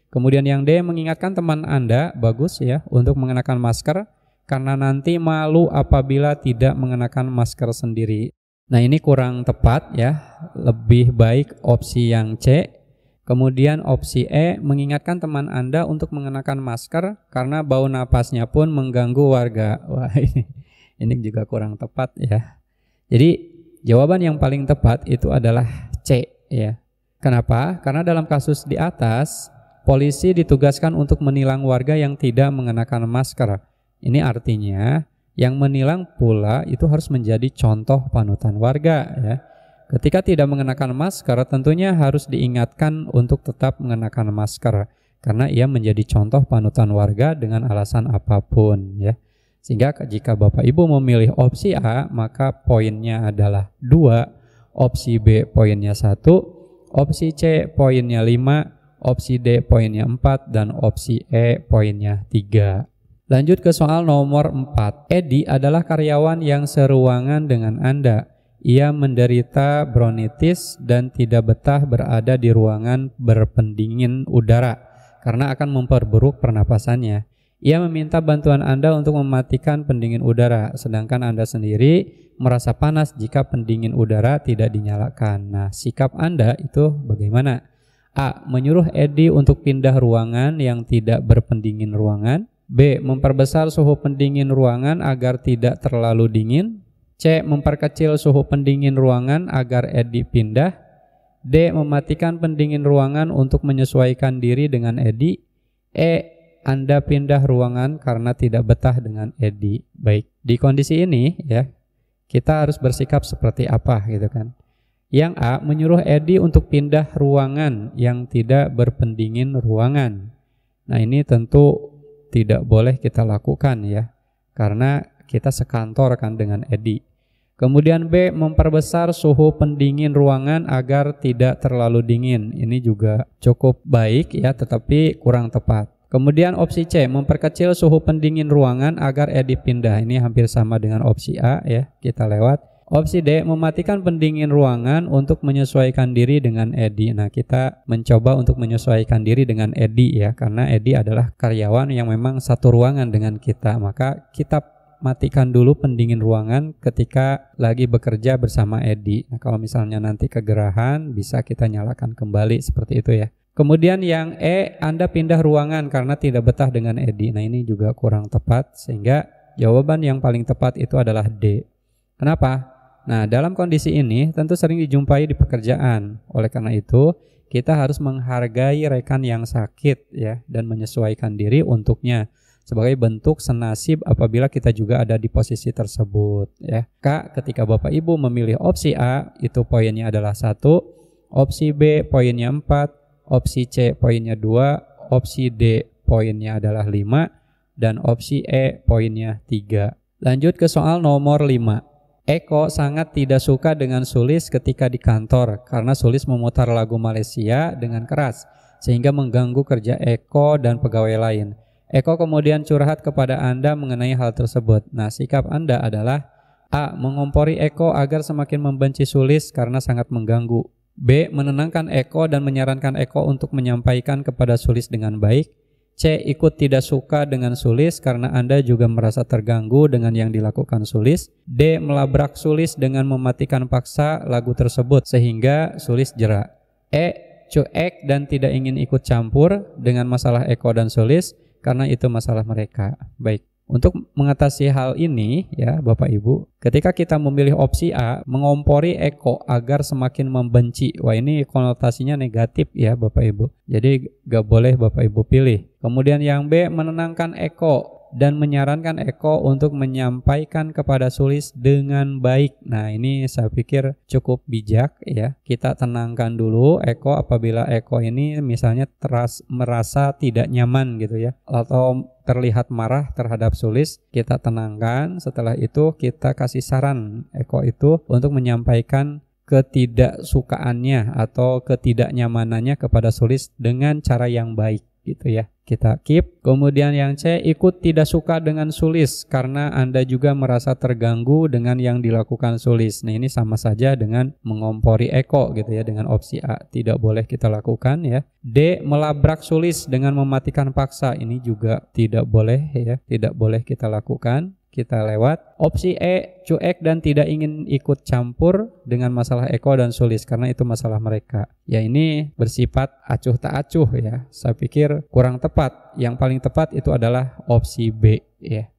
Kemudian yang D, mengingatkan teman Anda, bagus ya, untuk mengenakan masker karena nanti malu apabila tidak mengenakan masker sendiri. Nah, ini kurang tepat ya, lebih baik opsi yang C. Kemudian opsi E, mengingatkan teman Anda untuk mengenakan masker karena bau napasnya pun mengganggu warga. Wah, ini juga kurang tepat ya. Jadi jawaban yang paling tepat itu adalah C ya. Kenapa? Karena dalam kasus di atas, polisi ditugaskan untuk menilang warga yang tidak mengenakan masker. Ini artinya yang menilang pula itu harus menjadi contoh panutan warga ya. Ketika tidak mengenakan masker, tentunya harus diingatkan untuk tetap mengenakan masker karena ia menjadi contoh panutan warga dengan alasan apapun ya. Sehingga jika Bapak Ibu memilih opsi A, maka poinnya adalah 2, opsi B poinnya 1, opsi C poinnya 5, opsi D poinnya 4, dan opsi E poinnya 3. Lanjut ke soal nomor 4. Edi adalah karyawan yang seruangan dengan Anda. Ia menderita bronkitis dan tidak betah berada di ruangan berpendingin udara karena akan memperburuk pernapasannya. Ia meminta bantuan Anda untuk mematikan pendingin udara, sedangkan Anda sendiri merasa panas jika pendingin udara tidak dinyalakan. Nah, sikap Anda itu bagaimana? A. Menyuruh Edi untuk pindah ruangan yang tidak berpendingin ruangan. B. Memperbesar suhu pendingin ruangan agar tidak terlalu dingin. C. Memperkecil suhu pendingin ruangan agar Edi pindah. D. Mematikan pendingin ruangan untuk menyesuaikan diri dengan Edi. E. Anda pindah ruangan karena tidak betah dengan Edi. Baik, di kondisi ini ya, kita harus bersikap seperti apa gitu kan. Yang A, menyuruh Edi untuk pindah ruangan yang tidak berpendingin ruangan. Nah ini tentu tidak boleh kita lakukan ya, karena kita sekantor kan dengan Edi. Kemudian B, memperbesar suhu pendingin ruangan agar tidak terlalu dingin. Ini juga cukup baik ya, tetapi kurang tepat. Kemudian opsi C, memperkecil suhu pendingin ruangan agar Edi pindah. Ini hampir sama dengan opsi A ya, kita lewat. Opsi D, mematikan pendingin ruangan untuk menyesuaikan diri dengan Edi. Nah, kita mencoba untuk menyesuaikan diri dengan Edi ya, karena Edi adalah karyawan yang memang satu ruangan dengan kita. Maka kita matikan dulu pendingin ruangan ketika lagi bekerja bersama Edi. Nah, kalau misalnya nanti kegerahan, bisa kita nyalakan kembali seperti itu ya. Kemudian yang E, Anda pindah ruangan karena tidak betah dengan Edi. Nah, ini juga kurang tepat, sehingga jawaban yang paling tepat itu adalah D. Kenapa? Nah, dalam kondisi ini tentu sering dijumpai di pekerjaan. Oleh karena itu, kita harus menghargai rekan yang sakit ya, dan menyesuaikan diri untuknya sebagai bentuk senasib apabila kita juga ada di posisi tersebut ya. Kak, ketika Bapak Ibu memilih opsi A, itu poinnya adalah 1, opsi B poinnya 4, opsi C poinnya 2, opsi D poinnya adalah 5, dan opsi E poinnya 3. Lanjut ke soal nomor 5. Eko sangat tidak suka dengan Sulis ketika di kantor karena Sulis memutar lagu Malaysia dengan keras sehingga mengganggu kerja Eko dan pegawai lain. Eko kemudian curhat kepada Anda mengenai hal tersebut. Nah, sikap Anda adalah A, mengompori Eko agar semakin membenci Sulis karena sangat mengganggu. B, menenangkan Eko dan menyarankan Eko untuk menyampaikan kepada Sulis dengan baik. C, ikut tidak suka dengan Sulis karena Anda juga merasa terganggu dengan yang dilakukan Sulis. D, melabrak Sulis dengan mematikan paksa lagu tersebut sehingga Sulis jerak. E, cuek dan tidak ingin ikut campur dengan masalah Eko dan Sulis karena itu masalah mereka. Baik, untuk mengatasi hal ini ya Bapak Ibu, ketika kita memilih opsi A, mengompori Eko agar semakin membenci. Wah, ini konotasinya negatif ya Bapak Ibu. Jadi gak boleh Bapak Ibu pilih. Kemudian yang B, menenangkan Eko dan menyarankan Eko untuk menyampaikan kepada Sulis dengan baik. Nah, ini saya pikir cukup bijak ya. Kita tenangkan dulu Eko apabila Eko ini misalnya merasa tidak nyaman gitu ya, atau terlihat marah terhadap Sulis, kita tenangkan. Setelah itu kita kasih saran Eko itu untuk menyampaikan ketidaksukaannya atau ketidaknyamanannya kepada Sulis dengan cara yang baik gitu ya. Kita keep. Kemudian yang C, ikut tidak suka dengan Sulis karena Anda juga merasa terganggu dengan yang dilakukan Sulis. Nah, ini sama saja dengan mengompori Eko gitu ya, dengan opsi A. Tidak boleh kita lakukan ya. D, melabrak Sulis dengan mematikan paksa. Ini juga tidak boleh ya, tidak boleh kita lakukan. Kita lewat. Opsi E, cuek dan tidak ingin ikut campur dengan masalah Eko dan Sulis karena itu masalah mereka. Ya, ini bersifat acuh tak acuh ya. Saya pikir kurang tepat. Yang paling tepat itu adalah opsi B ya.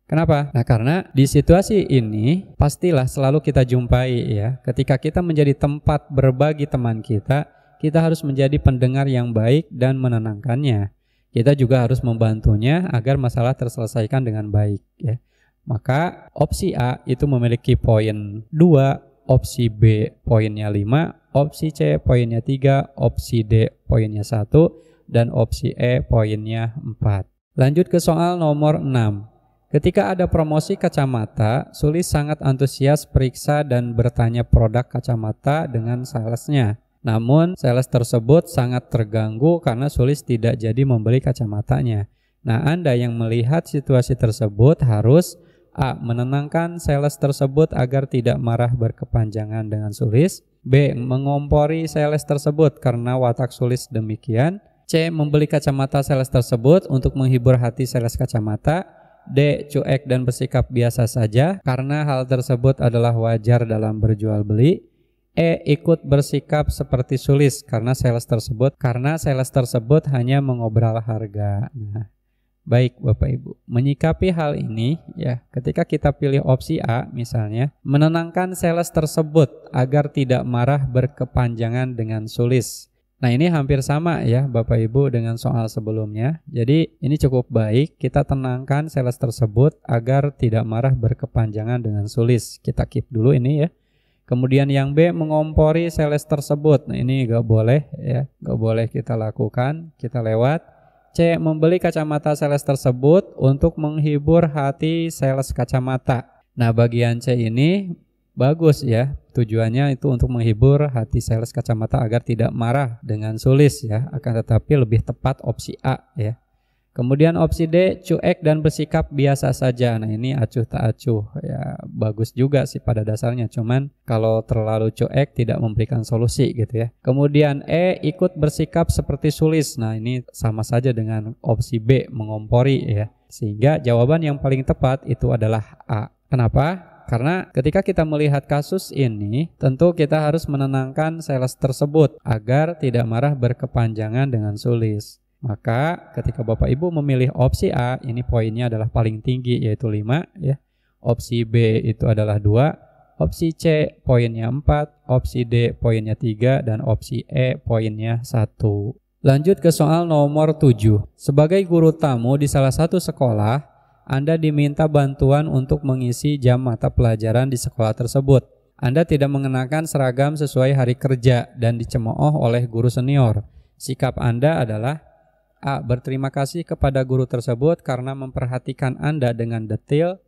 Kenapa? Nah, karena di situasi ini pastilah selalu kita jumpai ya. Ketika kita menjadi tempat berbagi teman kita harus menjadi pendengar yang baik dan menenangkannya. Kita juga harus membantunya agar masalah terselesaikan dengan baik ya. Maka opsi A itu memiliki poin 2, opsi B poinnya 5, opsi C poinnya 3, opsi D poinnya 1, dan opsi E poinnya 4. Lanjut ke soal nomor 6. Ketika ada promosi kacamata, Sulis sangat antusias periksa dan bertanya produk kacamata dengan salesnya. Namun sales tersebut sangat terganggu karena Sulis tidak jadi membeli kacamatanya. Nah, Anda yang melihat situasi tersebut harus A, menenangkan sales tersebut agar tidak marah berkepanjangan dengan Sulis. B, mengompori sales tersebut karena watak Sulis demikian. C, membeli kacamata sales tersebut untuk menghibur hati sales kacamata. D, cuek dan bersikap biasa saja karena hal tersebut adalah wajar dalam berjual beli. E, ikut bersikap seperti Sulis karena sales tersebut hanya mengobrol harga. Nah, baik Bapak Ibu, menyikapi hal ini ya, ketika kita pilih opsi A misalnya, menenangkan sales tersebut agar tidak marah berkepanjangan dengan Sulis. Nah, ini hampir sama ya Bapak Ibu dengan soal sebelumnya. Jadi ini cukup baik kita tenangkan sales tersebut agar tidak marah berkepanjangan dengan sulis. Kita keep dulu ini ya. Kemudian yang B, mengompori sales tersebut. Nah, ini gak boleh ya, gak boleh kita lakukan, kita lewat. C, membeli kacamata sales tersebut untuk menghibur hati sales kacamata. Nah, bagian C ini bagus ya, tujuannya itu untuk menghibur hati sales kacamata agar tidak marah dengan sulis ya, akan tetapi lebih tepat opsi A ya. Kemudian opsi D, cuek dan bersikap biasa saja. Nah, ini acuh tak acuh ya, bagus juga sih pada dasarnya, cuman kalau terlalu cuek tidak memberikan solusi gitu ya. Kemudian E, ikut bersikap seperti sulis. Nah, ini sama saja dengan opsi B, mengompori ya. Sehingga jawaban yang paling tepat itu adalah A. Kenapa? Karena ketika kita melihat kasus ini, tentu kita harus menenangkan sales tersebut agar tidak marah berkepanjangan dengan sulis. Maka ketika Bapak Ibu memilih opsi A, ini poinnya adalah paling tinggi yaitu 5 ya. Opsi B itu adalah 2, opsi C poinnya 4, opsi D poinnya 3, dan opsi E poinnya 1. Lanjut ke soal nomor 7. Sebagai guru tamu di salah satu sekolah, Anda diminta bantuan untuk mengisi jam mata pelajaran di sekolah tersebut. Anda tidak mengenakan seragam sesuai hari kerja dan dicemooh oleh guru senior. Sikap Anda adalah A, berterima kasih kepada guru tersebut karena memperhatikan Anda dengan detail.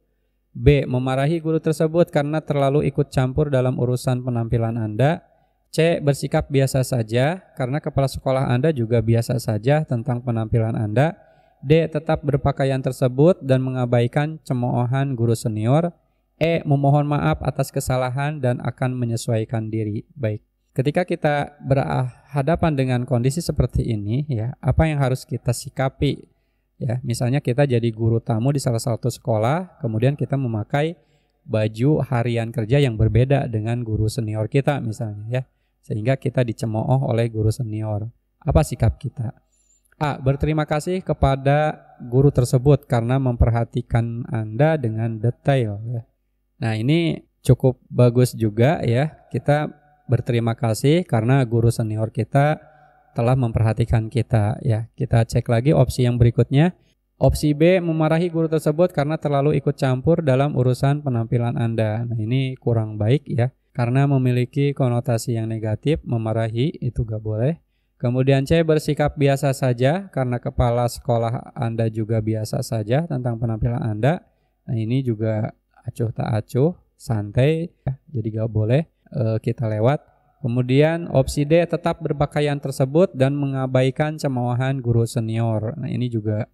B, memarahi guru tersebut karena terlalu ikut campur dalam urusan penampilan Anda. C, bersikap biasa saja karena kepala sekolah Anda juga biasa saja tentang penampilan Anda. D, tetap berpakaian tersebut dan mengabaikan cemoohan guru senior. E, memohon maaf atas kesalahan dan akan menyesuaikan diri. Baik, ketika kita berhadapan dengan kondisi seperti ini ya, apa yang harus kita sikapi? Ya, misalnya kita jadi guru tamu di salah satu sekolah, kemudian kita memakai baju harian kerja yang berbeda dengan guru senior kita misalnya ya, sehingga kita dicemooh oleh guru senior. Apa sikap kita? A, berterima kasih kepada guru tersebut karena memperhatikan Anda dengan detail ya. Nah, ini cukup bagus juga ya. Kita berterima kasih karena guru senior kita telah memperhatikan kita ya. Kita cek lagi opsi yang berikutnya. Opsi B, memarahi guru tersebut karena terlalu ikut campur dalam urusan penampilan Anda. Nah, ini kurang baik ya, karena memiliki konotasi yang negatif. Memarahi itu gak boleh. Kemudian C, bersikap biasa saja karena kepala sekolah Anda juga biasa saja tentang penampilan Anda. Nah, ini juga acuh tak acuh, santai ya, jadi gak boleh, kita lewat. Kemudian opsi D, tetap berpakaian tersebut dan mengabaikan cemoohan guru senior. Nah, ini juga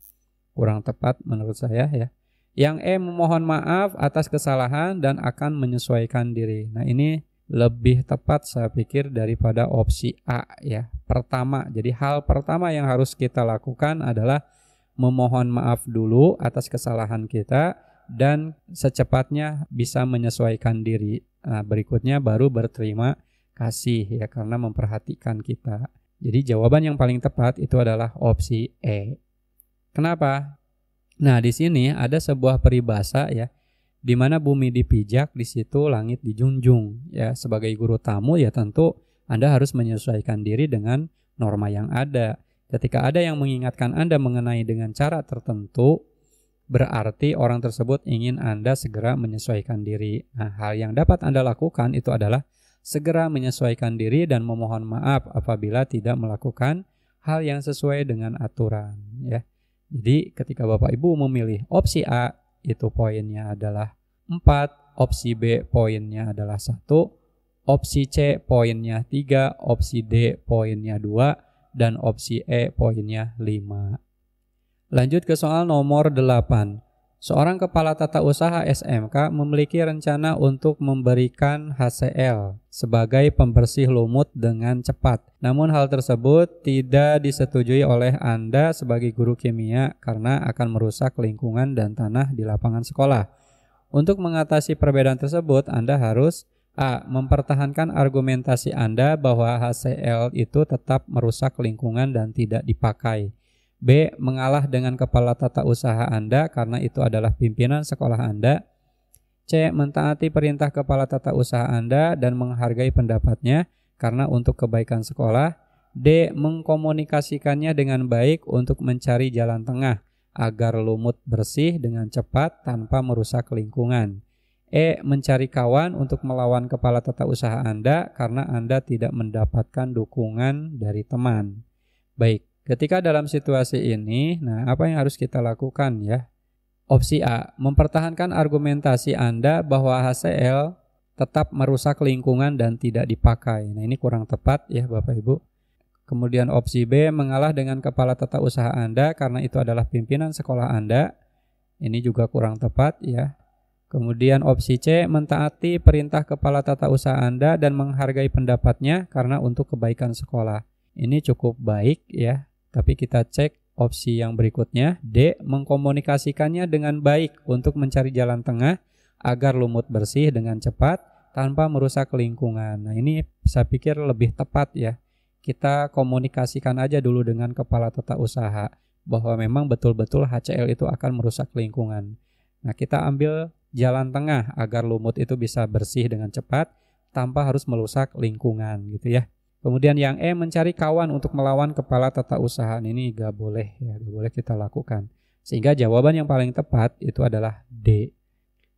kurang tepat menurut saya ya. Yang E, memohon maaf atas kesalahan dan akan menyesuaikan diri. Nah, ini lebih tepat saya pikir daripada opsi A ya. Pertama, jadi hal pertama yang harus kita lakukan adalah memohon maaf dulu atas kesalahan kita dan secepatnya bisa menyesuaikan diri. Nah, berikutnya baru berterima kasih ya karena memperhatikan kita. Jadi jawaban yang paling tepat itu adalah opsi E. Kenapa? Nah, di sini ada sebuah peribahasa ya, di mana bumi dipijak, di situ langit dijunjung. Ya, sebagai guru tamu ya tentu Anda harus menyesuaikan diri dengan norma yang ada. Ketika ada yang mengingatkan Anda mengenai dengan cara tertentu, berarti orang tersebut ingin Anda segera menyesuaikan diri. Nah, hal yang dapat Anda lakukan itu adalah segera menyesuaikan diri dan memohon maaf apabila tidak melakukan hal yang sesuai dengan aturan. Ya. Jadi ketika Bapak Ibu memilih opsi A, itu poinnya adalah 4, opsi B poinnya adalah 1, opsi C poinnya 3, opsi D poinnya 2, dan opsi E poinnya 5. Lanjut ke soal nomor 8. Seorang kepala tata usaha SMK memiliki rencana untuk memberikan HCl sebagai pembersih lumut dengan cepat. Namun hal tersebut tidak disetujui oleh Anda sebagai guru kimia karena akan merusak lingkungan dan tanah di lapangan sekolah. Untuk mengatasi perbedaan tersebut, Anda harus A, mempertahankan argumentasi Anda bahwa HCl itu tetap merusak lingkungan dan tidak dipakai. B, mengalah dengan kepala tata usaha Anda karena itu adalah pimpinan sekolah Anda. C, mentaati perintah kepala tata usaha Anda dan menghargai pendapatnya karena untuk kebaikan sekolah. D. Mengkomunikasikannya dengan baik untuk mencari jalan tengah agar lumut bersih dengan cepat tanpa merusak lingkungan. E. Mencari kawan untuk melawan kepala tata usaha Anda karena Anda tidak mendapatkan dukungan dari teman. Baik, ketika dalam situasi ini, apa yang harus kita lakukan ya? Opsi A, mempertahankan argumentasi Anda bahwa HCl tetap merusak lingkungan dan tidak dipakai. Nah, ini kurang tepat ya Bapak Ibu. Kemudian opsi B, mengalah dengan kepala tata usaha Anda karena itu adalah pimpinan sekolah Anda. Ini juga kurang tepat ya. Kemudian opsi C, mentaati perintah kepala tata usaha Anda dan menghargai pendapatnya karena untuk kebaikan sekolah. Ini cukup baik ya, tapi kita cek opsi yang berikutnya. D. Mengkomunikasikannya dengan baik untuk mencari jalan tengah agar lumut bersih dengan cepat tanpa merusak lingkungan. Nah, ini saya pikir lebih tepat ya. Kita komunikasikan aja dulu dengan kepala tata usaha bahwa memang betul-betul HCl itu akan merusak lingkungan. Nah, kita ambil jalan tengah agar lumut itu bisa bersih dengan cepat tanpa harus merusak lingkungan gitu ya. Kemudian yang E, mencari kawan untuk melawan kepala tata usaha. Ini gak boleh ya, gak boleh kita lakukan. Sehingga jawaban yang paling tepat itu adalah D.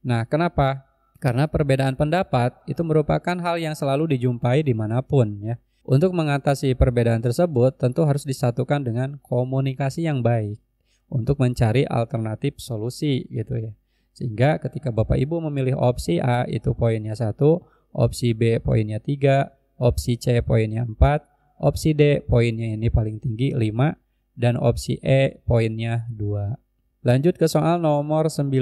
Nah, kenapa? Karena perbedaan pendapat itu merupakan hal yang selalu dijumpai dimanapun ya. Untuk mengatasi perbedaan tersebut tentu harus disatukan dengan komunikasi yang baik untuk mencari alternatif solusi gitu ya. Sehingga ketika Bapak Ibu memilih opsi A itu poinnya 1, opsi B poinnya 3, opsi C poinnya 4, opsi D poinnya ini paling tinggi 5, dan opsi E poinnya 2. Lanjut ke soal nomor 9.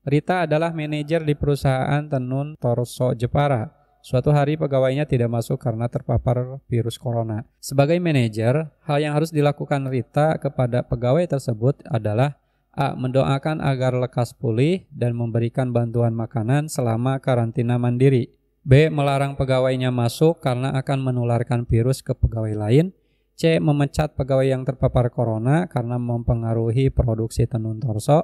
Rita adalah manajer di perusahaan tenun torso Jepara. Suatu hari pegawainya tidak masuk karena terpapar virus corona. Sebagai manajer, hal yang harus dilakukan Rita kepada pegawai tersebut adalah A. Mendoakan agar lekas pulih dan memberikan bantuan makanan selama karantina mandiri. B. Melarang pegawainya masuk karena akan menularkan virus ke pegawai lain. C. Memecat pegawai yang terpapar corona karena mempengaruhi produksi tenun torso.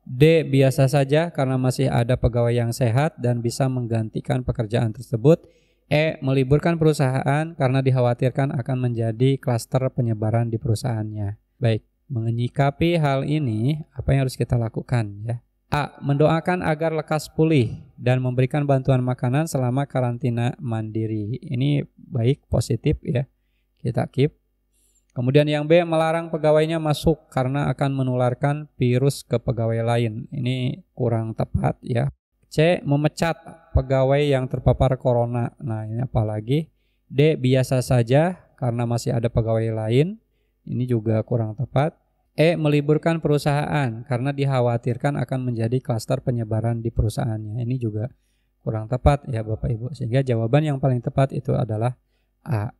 D. Biasa saja karena masih ada pegawai yang sehat dan bisa menggantikan pekerjaan tersebut. E. Meliburkan perusahaan karena dikhawatirkan akan menjadi klaster penyebaran di perusahaannya. Baik, menyikapi hal ini, apa yang harus kita lakukan ya? A. Mendoakan agar lekas pulih dan memberikan bantuan makanan selama karantina mandiri. Ini baik, positif ya. Kita keep. Kemudian yang B. Melarang pegawainya masuk karena akan menularkan virus ke pegawai lain. Ini kurang tepat ya. C. Memecat pegawai yang terpapar corona. Nah, ini apalagi. D. Biasa saja karena masih ada pegawai lain. Ini juga kurang tepat. E. Meliburkan perusahaan karena dikhawatirkan akan menjadi klaster penyebaran di perusahaannya. Ini juga kurang tepat ya Bapak Ibu. Sehingga jawaban yang paling tepat itu adalah A.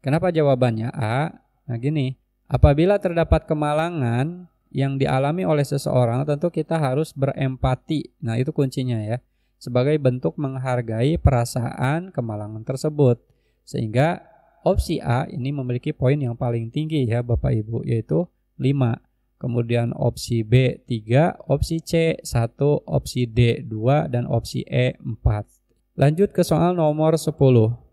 Kenapa jawabannya A? Nah gini, apabila terdapat kemalangan yang dialami oleh seseorang, tentu kita harus berempati. Nah itu kuncinya ya. Sebagai bentuk menghargai perasaan kemalangan tersebut. Sehingga opsi A ini memiliki poin yang paling tinggi ya Bapak Ibu, yaitu 5. Kemudian opsi B 3, opsi C 1, opsi D 2, dan opsi E 4. Lanjut ke soal nomor 10.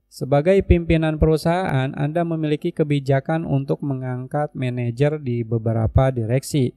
Sebagai pimpinan perusahaan, Anda memiliki kebijakan untuk mengangkat manajer di beberapa direksi.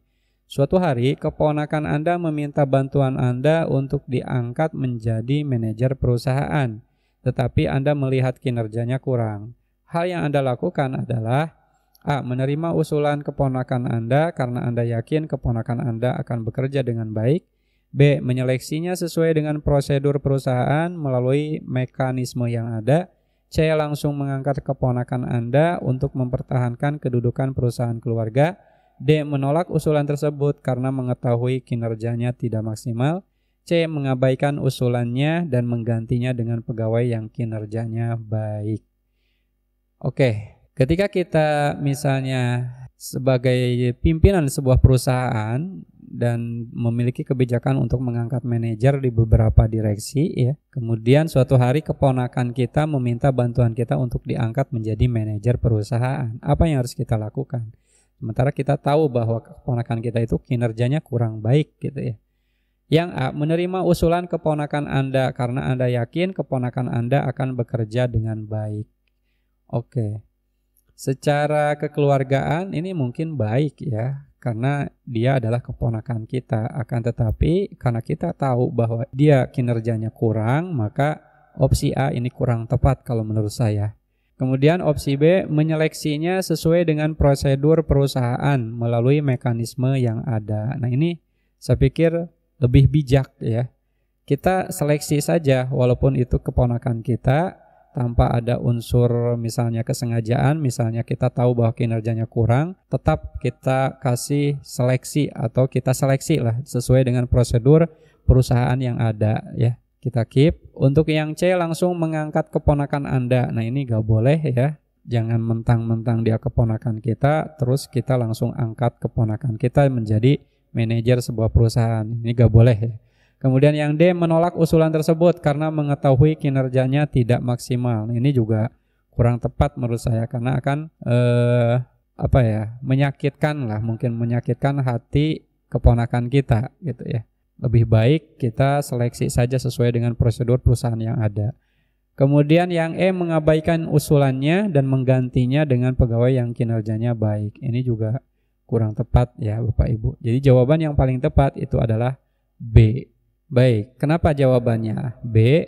Suatu hari, keponakan Anda meminta bantuan Anda untuk diangkat menjadi manajer perusahaan, tetapi Anda melihat kinerjanya kurang. Hal yang Anda lakukan adalah A. Menerima usulan keponakan Anda karena Anda yakin keponakan Anda akan bekerja dengan baik. B. Menyeleksinya sesuai dengan prosedur perusahaan melalui mekanisme yang ada. C. Langsung mengangkat keponakan Anda untuk mempertahankan kedudukan perusahaan keluarga. D. Menolak usulan tersebut karena mengetahui kinerjanya tidak maksimal. C. Mengabaikan usulannya dan menggantinya dengan pegawai yang kinerjanya baik. Oke. Ketika kita misalnya sebagai pimpinan sebuah perusahaan dan memiliki kebijakan untuk mengangkat manajer di beberapa direksi ya, kemudian suatu hari keponakan kita meminta bantuan kita untuk diangkat menjadi manajer perusahaan, apa yang harus kita lakukan? Sementara kita tahu bahwa keponakan kita itu kinerjanya kurang baik gitu ya. Yang A. Menerima usulan keponakan Anda karena Anda yakin keponakan Anda akan bekerja dengan baik. Oke. Secara kekeluargaan ini mungkin baik ya, karena dia adalah keponakan kita. Akan tetapi karena kita tahu bahwa dia kinerjanya kurang, maka opsi A ini kurang tepat kalau menurut saya. Kemudian opsi B, menyeleksinya sesuai dengan prosedur perusahaan melalui mekanisme yang ada. Nah ini saya pikir lebih bijak ya. Kita seleksi saja walaupun itu keponakan kita, tanpa ada unsur misalnya kesengajaan, misalnya kita tahu bahwa kinerjanya kurang, tetap kita kasih seleksi atau kita seleksi lah sesuai dengan prosedur perusahaan yang ada ya. Kita keep. Untuk yang C, langsung mengangkat keponakan Anda. Nah ini gak boleh ya. Jangan mentang-mentang dia keponakan kita, terus kita langsung angkat keponakan kita menjadi manajer sebuah perusahaan. Ini gak boleh ya. Kemudian yang D, menolak usulan tersebut karena mengetahui kinerjanya tidak maksimal. Nah, ini juga kurang tepat menurut saya karena akan menyakitkan lah, mungkin menyakitkan hati keponakan kita gitu ya. Lebih baik kita seleksi saja sesuai dengan prosedur perusahaan yang ada. Kemudian yang E, mengabaikan usulannya dan menggantinya dengan pegawai yang kinerjanya baik. Ini juga kurang tepat ya Bapak Ibu. Jadi jawaban yang paling tepat itu adalah B. Baik, kenapa jawabannya B?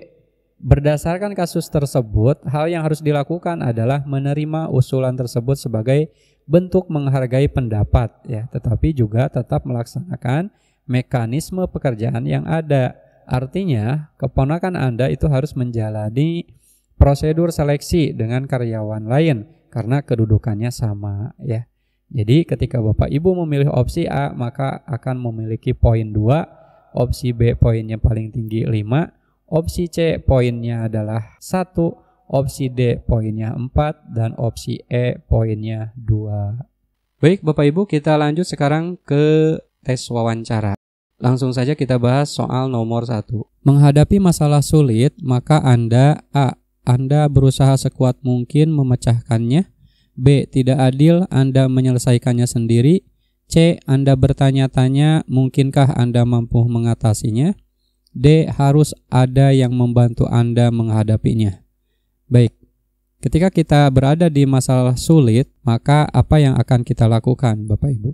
Berdasarkan kasus tersebut, hal yang harus dilakukan adalah menerima usulan tersebut sebagai bentuk menghargai pendapat ya, tetapi juga tetap melaksanakan mekanisme pekerjaan yang ada. Artinya, keponakan Anda itu harus menjalani prosedur seleksi dengan karyawan lain karena kedudukannya sama ya. Jadi ketika Bapak Ibu memilih opsi A, maka akan memiliki poin 2, opsi B poinnya paling tinggi 5, opsi C poinnya adalah 1, opsi D poinnya 4, dan opsi E poinnya 2. Baik Bapak Ibu, kita lanjut sekarang ke tes wawancara. Langsung saja kita bahas soal nomor 1. Menghadapi masalah sulit, maka Anda A. Anda berusaha sekuat mungkin memecahkannya. B. Tidak adil, Anda menyelesaikannya sendiri. C. Anda bertanya-tanya, mungkinkah Anda mampu mengatasinya. D. Harus ada yang membantu Anda menghadapinya. Baik, ketika kita berada di masalah sulit, maka apa yang akan kita lakukan Bapak Ibu?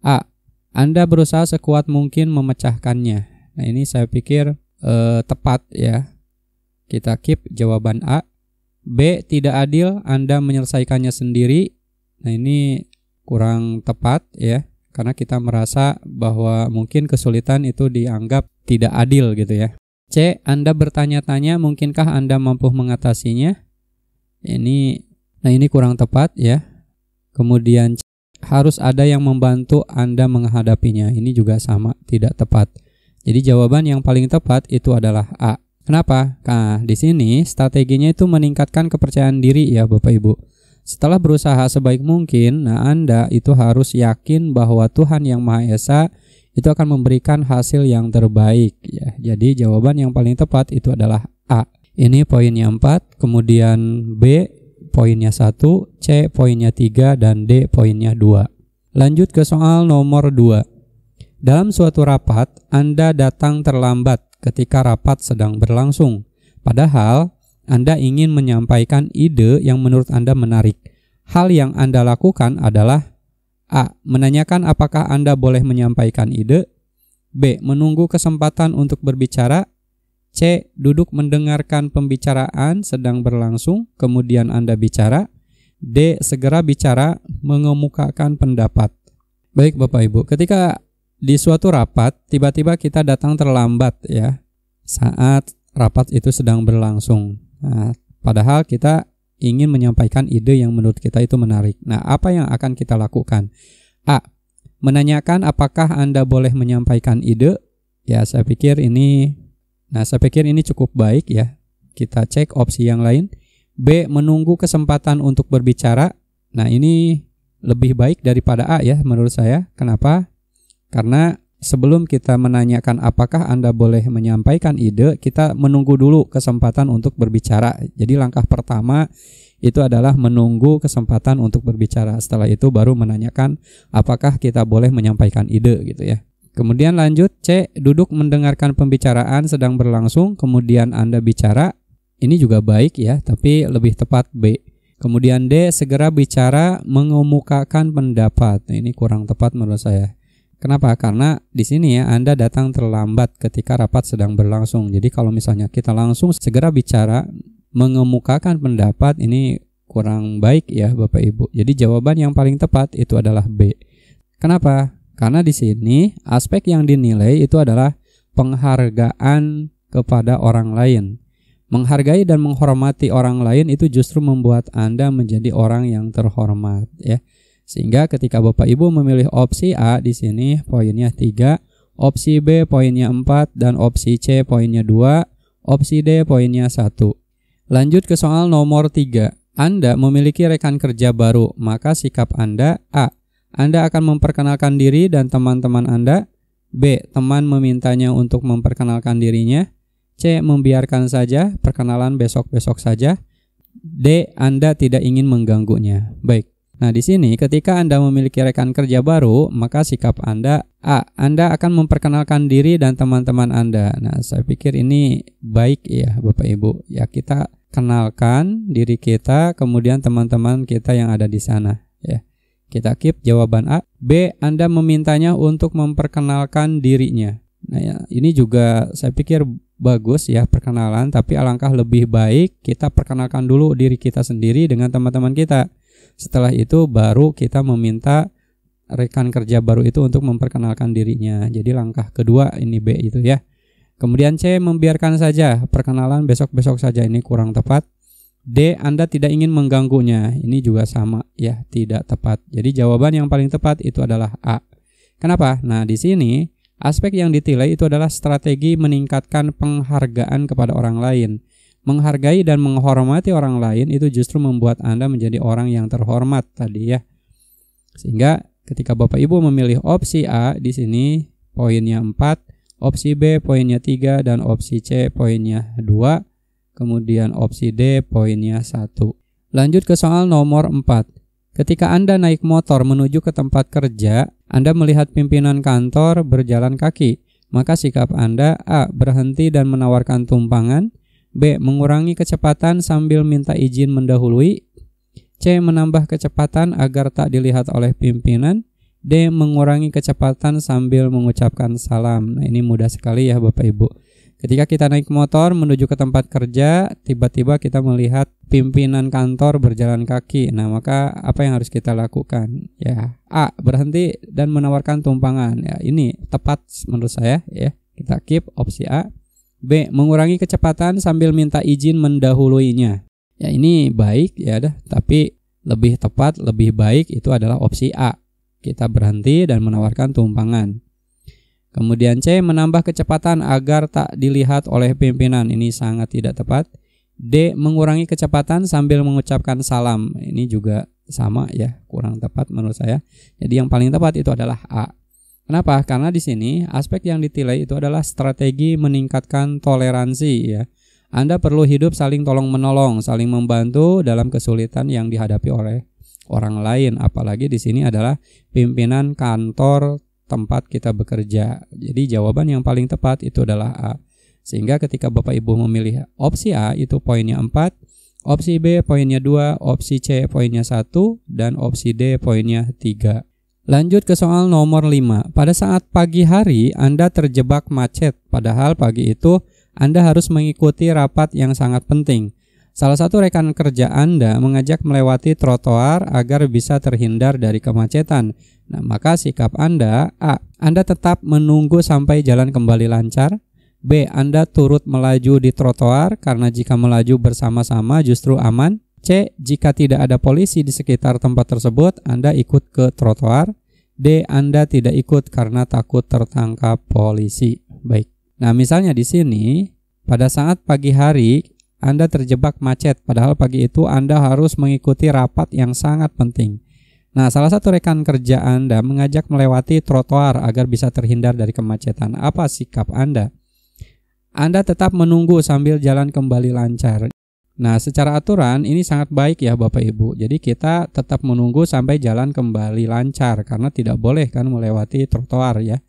A. Anda berusaha sekuat mungkin memecahkannya. Nah ini saya pikir tepat ya. Kita keep jawaban A. B. Tidak adil, Anda menyelesaikannya sendiri. Nah ini kurang tepat ya. Karena kita merasa bahwa mungkin kesulitan itu dianggap tidak adil gitu ya. C. Anda bertanya-tanya, mungkinkah Anda mampu mengatasinya? Ini kurang tepat ya. Kemudian C. Harus ada yang membantu Anda menghadapinya. Ini juga sama, tidak tepat. Jadi jawaban yang paling tepat itu adalah A. Kenapa? Nah, di sini strateginya itu meningkatkan kepercayaan diri ya Bapak Ibu. Setelah berusaha sebaik mungkin, nah Anda itu harus yakin bahwa Tuhan Yang Maha Esa itu akan memberikan hasil yang terbaik ya. Jadi jawaban yang paling tepat itu adalah A. Ini poinnya 4, kemudian B poinnya 1, C poinnya 3, dan D poinnya 2. Lanjut ke soal nomor 2. Dalam suatu rapat, Anda datang terlambat ketika rapat sedang berlangsung. Padahal, Anda ingin menyampaikan ide yang menurut Anda menarik. Hal yang Anda lakukan adalah A. Menanyakan apakah Anda boleh menyampaikan ide. B. Menunggu kesempatan untuk berbicara. C. Duduk mendengarkan pembicaraan sedang berlangsung, kemudian Anda bicara. D. Segera bicara, mengemukakan pendapat. Baik Bapak Ibu, ketika di suatu rapat, tiba-tiba kita datang terlambat ya, saat rapat itu sedang berlangsung. Nah, padahal kita ingin menyampaikan ide yang menurut kita itu menarik. Nah, apa yang akan kita lakukan? A. Menanyakan apakah Anda boleh menyampaikan ide. Ya, saya pikir ini cukup baik ya. Kita cek opsi yang lain. B. Menunggu kesempatan untuk berbicara. Nah, ini lebih baik daripada A ya menurut saya. Kenapa? Karena sebelum kita menanyakan apakah Anda boleh menyampaikan ide, kita menunggu dulu kesempatan untuk berbicara. Jadi langkah pertama itu adalah menunggu kesempatan untuk berbicara. Setelah itu baru menanyakan apakah kita boleh menyampaikan ide gitu ya. Kemudian lanjut C. Duduk mendengarkan pembicaraan sedang berlangsung, kemudian Anda bicara. Ini juga baik ya, tapi lebih tepat B. Kemudian D, segera bicara mengemukakan pendapat. Nah, ini kurang tepat menurut saya. Kenapa? Karena di sini ya Anda datang terlambat ketika rapat sedang berlangsung. Jadi kalau misalnya kita langsung segera bicara mengemukakan pendapat, ini kurang baik ya Bapak Ibu. Jadi jawaban yang paling tepat itu adalah B. Kenapa? Karena di sini aspek yang dinilai itu adalah penghargaan kepada orang lain. Menghargai dan menghormati orang lain itu justru membuat Anda menjadi orang yang terhormat ya. Sehingga ketika Bapak Ibu memilih opsi A di sini poinnya 3, opsi B poinnya 4, dan opsi C poinnya 2, opsi D poinnya 1. Lanjut ke soal nomor 3. Anda memiliki rekan kerja baru, maka sikap Anda A. Anda akan memperkenalkan diri dan teman-teman Anda. B. Teman memintanya untuk memperkenalkan dirinya. C. Membiarkan saja, perkenalan besok-besok saja. D. Anda tidak ingin mengganggunya. Baik. Nah, di sini ketika Anda memiliki rekan kerja baru, maka sikap Anda A. Anda akan memperkenalkan diri dan teman-teman Anda. Nah, saya pikir ini baik ya Bapak Ibu. Ya, kita kenalkan diri kita, kemudian teman-teman kita yang ada di sana ya. Kita keep jawaban A. B. Anda memintanya untuk memperkenalkan dirinya. Nah, ya, ini juga saya pikir bagus ya perkenalan, tapi alangkah lebih baik kita perkenalkan dulu diri kita sendiri dengan teman-teman kita. Setelah itu baru kita meminta rekan kerja baru itu untuk memperkenalkan dirinya. Jadi langkah kedua ini B itu ya. Kemudian C, membiarkan saja, perkenalan besok-besok saja, ini kurang tepat. D, Anda tidak ingin mengganggunya. Ini juga sama ya, tidak tepat. Jadi jawaban yang paling tepat itu adalah A. Kenapa? Nah, di sini aspek yang ditilai itu adalah strategi meningkatkan penghargaan kepada orang lain. Menghargai dan menghormati orang lain itu justru membuat Anda menjadi orang yang terhormat tadi ya. Sehingga ketika Bapak Ibu memilih opsi A di sini poinnya 4, opsi B poinnya 3, dan opsi C poinnya 2, kemudian opsi D poinnya 1. Lanjut ke soal nomor 4. Ketika Anda naik motor menuju ke tempat kerja, Anda melihat pimpinan kantor berjalan kaki, maka sikap Anda A. Berhenti dan menawarkan tumpangan. B. Mengurangi kecepatan sambil minta izin mendahului. C. Menambah kecepatan agar tak dilihat oleh pimpinan. D. Mengurangi kecepatan sambil mengucapkan salam. Nah, ini mudah sekali ya Bapak Ibu. Ketika kita naik motor menuju ke tempat kerja, tiba-tiba kita melihat pimpinan kantor berjalan kaki. Nah, maka apa yang harus kita lakukan? Ya, A. Berhenti dan menawarkan tumpangan. Ya, ini tepat menurut saya ya. Kita keep opsi A. B. Mengurangi kecepatan sambil minta izin mendahuluinya. Ya, ini baik ya dah, tapi lebih tepat, lebih baik itu adalah opsi A. Kita berhenti dan menawarkan tumpangan. Kemudian C. Menambah kecepatan agar tak dilihat oleh pimpinan. Ini sangat tidak tepat. D. Mengurangi kecepatan sambil mengucapkan salam. Ini juga sama ya, kurang tepat menurut saya. Jadi yang paling tepat itu adalah A. Kenapa? Karena di sini aspek yang ditilai itu adalah strategi meningkatkan toleransi ya. Anda perlu hidup saling tolong-menolong, saling membantu dalam kesulitan yang dihadapi oleh orang lain. Apalagi di sini adalah pimpinan kantor tempat kita bekerja. Jadi jawaban yang paling tepat itu adalah A. Sehingga ketika Bapak Ibu memilih opsi A itu poinnya 4, opsi B poinnya 2, opsi C poinnya 1, dan opsi D poinnya 3. Lanjut ke soal nomor 5. Pada saat pagi hari Anda terjebak macet, padahal pagi itu Anda harus mengikuti rapat yang sangat penting. Salah satu rekan kerja Anda mengajak melewati trotoar agar bisa terhindar dari kemacetan. Nah, maka sikap Anda A. Anda tetap menunggu sampai jalan kembali lancar. B. Anda turut melaju di trotoar karena jika melaju bersama-sama justru aman. C. Jika tidak ada polisi di sekitar tempat tersebut, Anda ikut ke trotoar. D. Anda tidak ikut karena takut tertangkap polisi. Baik. Nah, misalnya di sini pada saat pagi hari Anda terjebak macet, padahal pagi itu Anda harus mengikuti rapat yang sangat penting. Nah, salah satu rekan kerja Anda mengajak melewati trotoar agar bisa terhindar dari kemacetan. Apa sikap Anda? Anda tetap menunggu sambil jalan kembali lancar. Nah, secara aturan ini sangat baik ya Bapak Ibu. Jadi kita tetap menunggu sampai jalan kembali lancar karena tidak boleh kan melewati trotoar ya.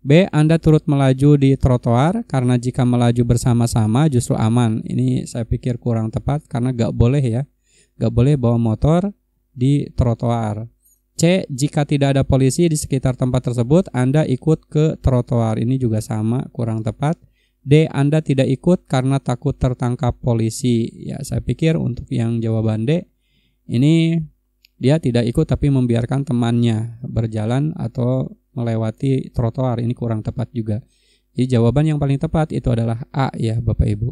B. Anda turut melaju di trotoar karena jika melaju bersama-sama justru aman. Ini saya pikir kurang tepat karena gak boleh ya. gak boleh bawa motor di trotoar. C. Jika tidak ada polisi di sekitar tempat tersebut, Anda ikut ke trotoar. Ini juga sama, kurang tepat. D. Anda tidak ikut karena takut tertangkap polisi. Ya, saya pikir untuk yang jawaban D, ini dia tidak ikut tapi membiarkan temannya berjalan atau melewati trotoar. Ini kurang tepat juga. Jadi jawaban yang paling tepat itu adalah A ya Bapak Ibu.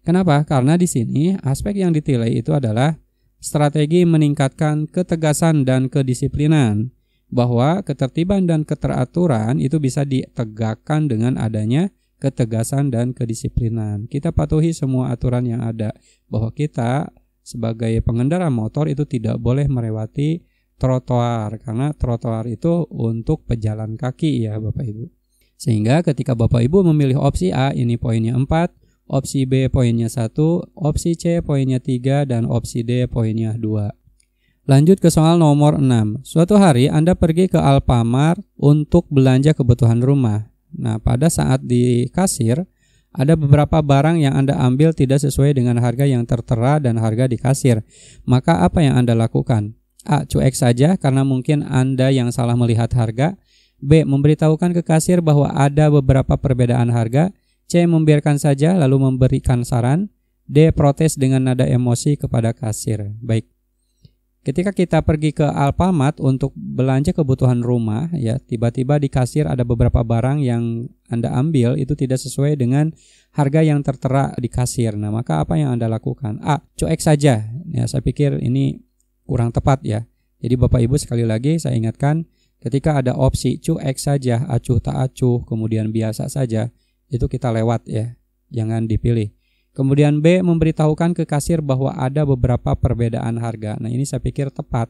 Kenapa? Karena di sini aspek yang dinilai itu adalah strategi meningkatkan ketegasan dan kedisiplinan, bahwa ketertiban dan keteraturan itu bisa ditegakkan dengan adanya ketegasan dan kedisiplinan. Kita patuhi semua aturan yang ada, bahwa kita sebagai pengendara motor itu tidak boleh melewati trotoar, karena trotoar itu untuk pejalan kaki ya Bapak Ibu. Sehingga ketika Bapak Ibu memilih opsi A, ini poinnya 4, opsi B poinnya 1, opsi C poinnya 3, dan opsi D poinnya 2. Lanjut ke soal nomor 6. Suatu hari Anda pergi ke Alfamart untuk belanja kebutuhan rumah. Nah, pada saat di kasir, ada beberapa barang yang Anda ambil tidak sesuai dengan harga yang tertera dan harga di kasir. Maka apa yang Anda lakukan? A. Cuek saja karena mungkin Anda yang salah melihat harga. B. Memberitahukan ke kasir bahwa ada beberapa perbedaan harga. C. Membiarkan saja lalu memberikan saran. D. Protes dengan nada emosi kepada kasir. Baik. Ketika kita pergi ke Alfamart untuk belanja kebutuhan rumah, ya, tiba-tiba di kasir ada beberapa barang yang Anda ambil itu tidak sesuai dengan harga yang tertera di kasir. Nah, maka apa yang Anda lakukan? A. Cuek saja. Ya, saya pikir ini kurang tepat ya. Jadi Bapak Ibu sekali lagi saya ingatkan, ketika ada opsi cuek saja, acuh tak acuh, kemudian biasa saja, itu kita lewat ya. Jangan dipilih. Kemudian B. Memberitahukan ke kasir bahwa ada beberapa perbedaan harga. Nah, ini saya pikir tepat.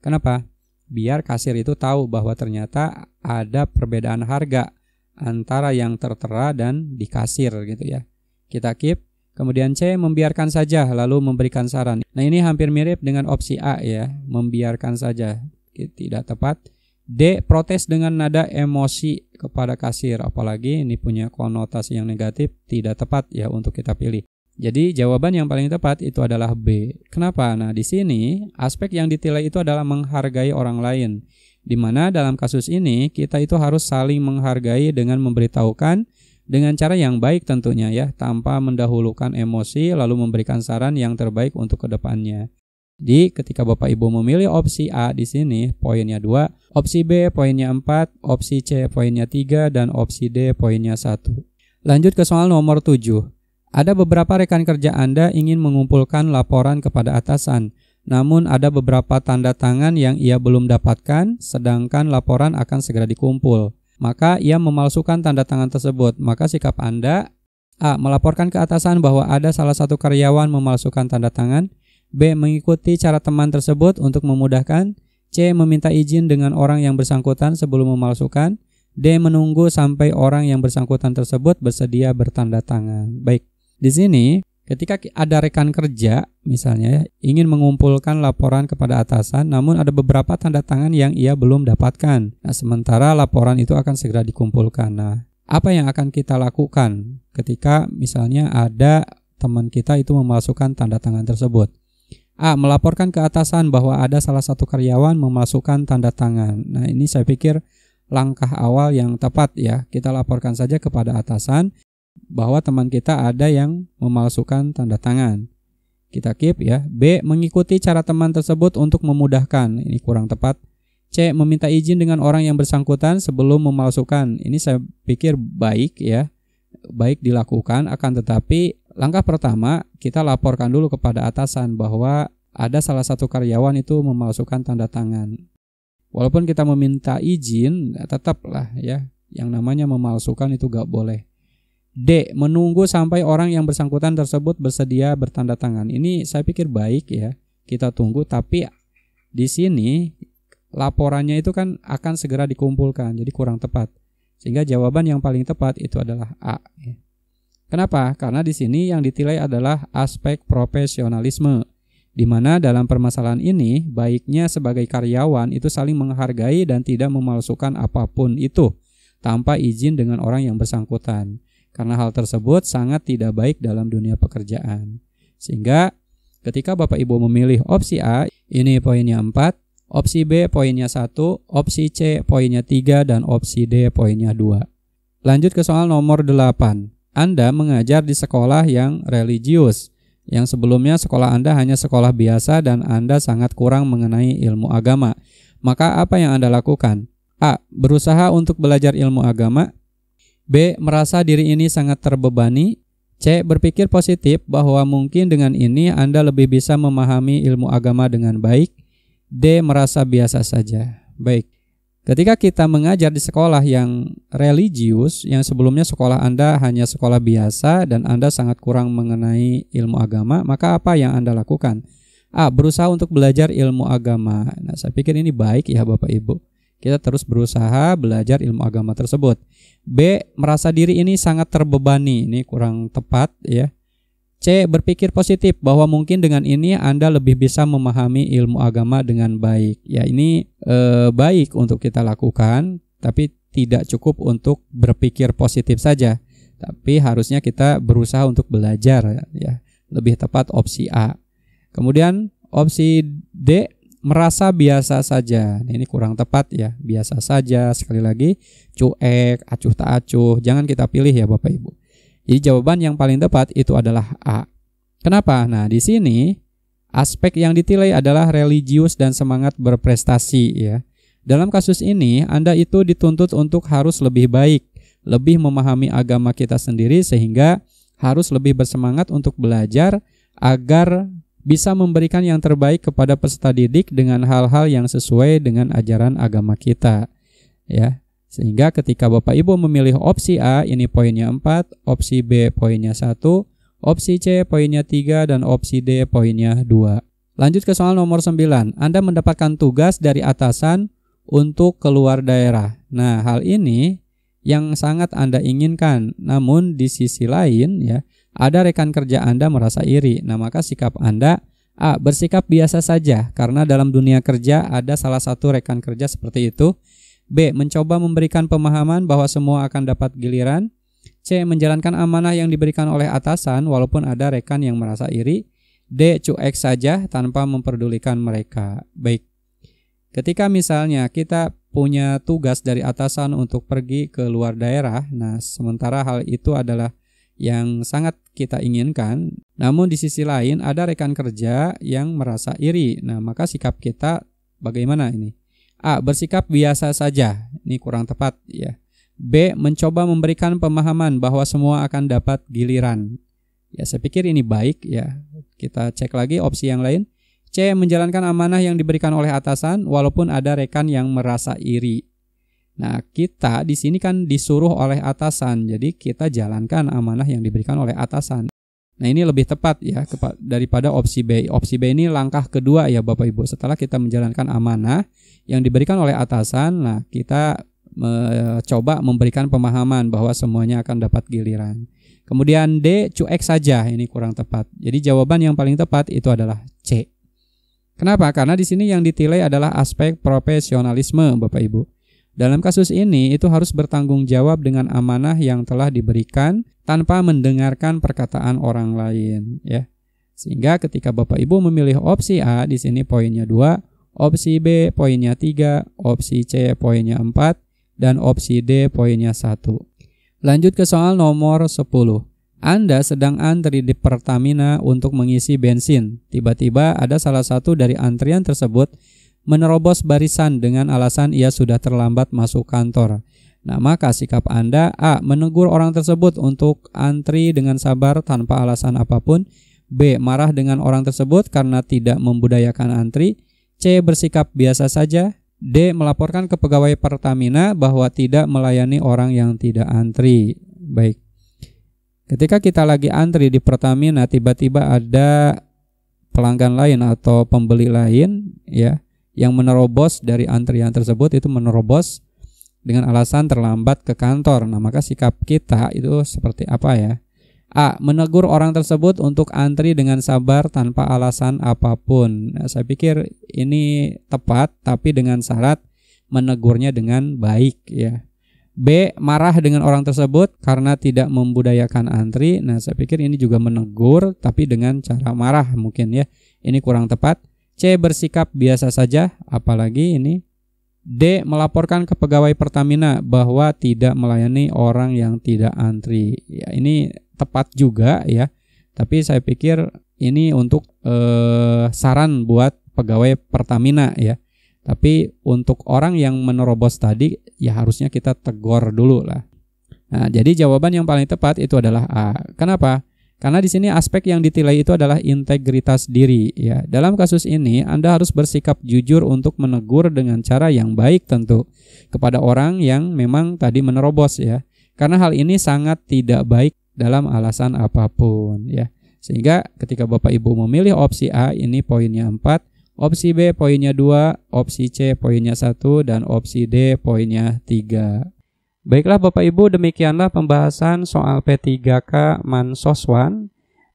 Kenapa? Biar kasir itu tahu bahwa ternyata ada perbedaan harga antara yang tertera dan di kasir gitu ya. Kita keep. Kemudian C. Membiarkan saja lalu memberikan saran. Nah, ini hampir mirip dengan opsi A ya. Membiarkan saja. Tidak tepat. D. Protes dengan nada emosi kepada kasir, apalagi ini punya konotasi yang negatif, tidak tepat ya untuk kita pilih. Jadi jawaban yang paling tepat itu adalah B. Kenapa? Nah, di sini aspek yang dinilai itu adalah menghargai orang lain, di mana dalam kasus ini kita itu harus saling menghargai dengan memberitahukan dengan cara yang baik tentunya ya, tanpa mendahulukan emosi lalu memberikan saran yang terbaik untuk kedepannya. Jadi ketika Bapak Ibu memilih opsi A di sini poinnya 2, opsi B poinnya 4, opsi C poinnya 3, dan opsi D poinnya 1. Lanjut ke soal nomor 7. Ada beberapa rekan kerja Anda ingin mengumpulkan laporan kepada atasan, namun ada beberapa tanda tangan yang ia belum dapatkan, sedangkan laporan akan segera dikumpul. Maka ia memalsukan tanda tangan tersebut. Maka sikap Anda: A. Melaporkan ke atasan bahwa ada salah satu karyawan memalsukan tanda tangan. B. Mengikuti cara teman tersebut untuk memudahkan. C. Meminta izin dengan orang yang bersangkutan sebelum memalsukan. D. Menunggu sampai orang yang bersangkutan tersebut bersedia bertanda tangan. Baik, di sini ketika ada rekan kerja misalnya ingin mengumpulkan laporan kepada atasan, namun ada beberapa tanda tangan yang ia belum dapatkan. Nah, sementara laporan itu akan segera dikumpulkan. Nah, apa yang akan kita lakukan ketika misalnya ada teman kita itu memalsukan tanda tangan tersebut? A. Melaporkan ke atasan bahwa ada salah satu karyawan memalsukan tanda tangan. Nah, ini saya pikir langkah awal yang tepat ya. Kita laporkan saja kepada atasan bahwa teman kita ada yang memalsukan tanda tangan. Kita keep ya. B. Mengikuti cara teman tersebut untuk memudahkan. Ini kurang tepat. C. Meminta izin dengan orang yang bersangkutan sebelum memalsukan. Ini saya pikir baik ya. Baik dilakukan, akan tetapi langkah pertama kita laporkan dulu kepada atasan bahwa ada salah satu karyawan itu memalsukan tanda tangan. Walaupun kita meminta izin, tetaplah ya, yang namanya memalsukan itu gak boleh. D. Menunggu sampai orang yang bersangkutan tersebut bersedia bertanda tangan. Ini saya pikir baik ya, kita tunggu, tapi di sini laporannya itu kan akan segera dikumpulkan, jadi kurang tepat. Sehingga jawaban yang paling tepat itu adalah A. Kenapa? Karena di sini yang dinilai adalah aspek profesionalisme, di mana dalam permasalahan ini baiknya sebagai karyawan itu saling menghargai dan tidak memalsukan apapun itu tanpa izin dengan orang yang bersangkutan. Karena hal tersebut sangat tidak baik dalam dunia pekerjaan. Sehingga Ketika Bapak Ibu memilih opsi A, ini poinnya 4, opsi B poinnya 1, opsi C poinnya 3, dan opsi D poinnya 2. Lanjut ke soal nomor 8. Anda mengajar di sekolah yang religius, yang sebelumnya sekolah Anda hanya sekolah biasa dan Anda sangat kurang mengenai ilmu agama. Maka apa yang Anda lakukan? A. Berusaha untuk belajar ilmu agama. B. Merasa diri ini sangat terbebani. C. Berpikir positif bahwa mungkin dengan ini Anda lebih bisa memahami ilmu agama dengan baik. D. Merasa biasa saja. Baik. Ketika kita mengajar di sekolah yang religius, yang sebelumnya sekolah Anda hanya sekolah biasa dan Anda sangat kurang mengenai ilmu agama, maka apa yang Anda lakukan? A. Berusaha untuk belajar ilmu agama. Nah, saya pikir ini baik ya Bapak Ibu. Kita terus berusaha belajar ilmu agama tersebut. B. Merasa diri ini sangat terbebani. Ini kurang tepat ya. C. Berpikir positif bahwa mungkin dengan ini Anda lebih bisa memahami ilmu agama dengan baik. Ya, ini baik untuk kita lakukan, tapi tidak cukup untuk berpikir positif saja. Tapi harusnya kita berusaha untuk belajar ya. Lebih tepat opsi A. Kemudian opsi D, merasa biasa saja. Ini kurang tepat ya. Biasa saja, sekali lagi cuek, acuh tak acuh. Jangan kita pilih ya Bapak Ibu. Jadi jawaban yang paling tepat itu adalah A. Kenapa? Nah, di sini aspek yang ditilai adalah religius dan semangat berprestasi ya. Dalam kasus ini Anda itu dituntut untuk harus lebih baik, lebih memahami agama kita sendiri sehingga harus lebih bersemangat untuk belajar agar bisa memberikan yang terbaik kepada peserta didik dengan hal-hal yang sesuai dengan ajaran agama kita ya. Sehingga ketika Bapak Ibu memilih opsi A, ini poinnya 4, opsi B poinnya 1, opsi C poinnya 3, dan opsi D poinnya 2. Lanjut ke soal nomor 9. Anda mendapatkan tugas dari atasan untuk keluar daerah. Nah, hal ini yang sangat Anda inginkan. Namun di sisi lain ya, ada rekan kerja Anda merasa iri. Nah, maka sikap Anda A. Bersikap biasa saja karena dalam dunia kerja ada salah satu rekan kerja seperti itu. B. Mencoba memberikan pemahaman bahwa semua akan dapat giliran. C. Menjalankan amanah yang diberikan oleh atasan walaupun ada rekan yang merasa iri. D. Cuek saja tanpa memperdulikan mereka. Baik. Ketika misalnya kita punya tugas dari atasan untuk pergi ke luar daerah, nah sementara hal itu adalah yang sangat kita inginkan, namun di sisi lain ada rekan kerja yang merasa iri. Nah, maka sikap kita bagaimana ini? A. Bersikap biasa saja. Ini kurang tepat ya. B. Mencoba memberikan pemahaman bahwa semua akan dapat giliran. Ya, saya pikir ini baik ya. Kita cek lagi opsi yang lain. C. Menjalankan amanah yang diberikan oleh atasan walaupun ada rekan yang merasa iri. Nah, kita di sini kan disuruh oleh atasan. Jadi kita jalankan amanah yang diberikan oleh atasan. Nah, ini lebih tepat ya daripada opsi B. Opsi B ini langkah kedua ya Bapak Ibu. Setelah kita menjalankan amanah yang diberikan oleh atasan, nah kita coba memberikan pemahaman bahwa semuanya akan dapat giliran. Kemudian D. Cuek saja. Ini kurang tepat. Jadi jawaban yang paling tepat itu adalah C. Kenapa? Karena di sini yang ditilai adalah aspek profesionalisme Bapak Ibu. Dalam kasus ini itu harus bertanggung jawab dengan amanah yang telah diberikan tanpa mendengarkan perkataan orang lain ya. Sehingga ketika Bapak Ibu memilih opsi A, di sini poinnya 2, opsi B poinnya 3, opsi C poinnya 4, dan opsi D poinnya 1. Lanjut ke soal nomor 10. Anda sedang antri di Pertamina untuk mengisi bensin. Tiba-tiba ada salah satu dari antrian tersebut menerobos barisan dengan alasan ia sudah terlambat masuk kantor. Nah, maka sikap Anda A. Menegur orang tersebut untuk antri dengan sabar tanpa alasan apapun. B. Marah dengan orang tersebut karena tidak membudayakan antri. C. Bersikap biasa saja. D. Melaporkan ke pegawai Pertamina bahwa tidak melayani orang yang tidak antri. Baik. Ketika kita lagi antri di Pertamina, tiba-tiba ada pelanggan lain atau pembeli lain ya yang menerobos dari antrian tersebut, itu menerobos dengan alasan terlambat ke kantor. Nah, maka sikap kita itu seperti apa ya? A. Menegur orang tersebut untuk antri dengan sabar tanpa alasan apapun. Nah, saya pikir ini tepat, tapi dengan syarat menegurnya dengan baik ya. B. Marah dengan orang tersebut karena tidak membudayakan antri. Nah, saya pikir ini juga menegur tapi dengan cara marah mungkin ya. Ini kurang tepat. C. Bersikap biasa saja, apalagi ini. D. Melaporkan ke pegawai Pertamina bahwa tidak melayani orang yang tidak antri. Ya, ini tepat juga ya. Tapi saya pikir ini untuk saran buat pegawai Pertamina ya. Tapi untuk orang yang menerobos tadi ya harusnya kita tegur dulu lah. Nah, jadi jawaban yang paling tepat itu adalah A. Kenapa? Karena di sini aspek yang ditilai itu adalah integritas diri ya. Dalam kasus ini Anda harus bersikap jujur untuk menegur dengan cara yang baik tentu kepada orang yang memang tadi menerobos ya. Karena hal ini sangat tidak baik dalam alasan apapun ya. Sehingga ketika Bapak Ibu memilih opsi A, ini poinnya 4. Opsi B poinnya 2, opsi C poinnya 1, dan opsi D poinnya 3. Baiklah Bapak Ibu, demikianlah pembahasan soal P3K Mansoswan,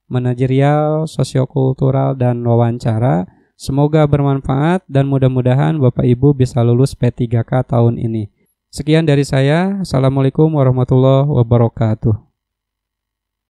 manajerial, sosiokultural, dan wawancara. Semoga bermanfaat dan mudah-mudahan Bapak Ibu bisa lulus P3K tahun ini. Sekian dari saya. Assalamualaikum warahmatullahi wabarakatuh.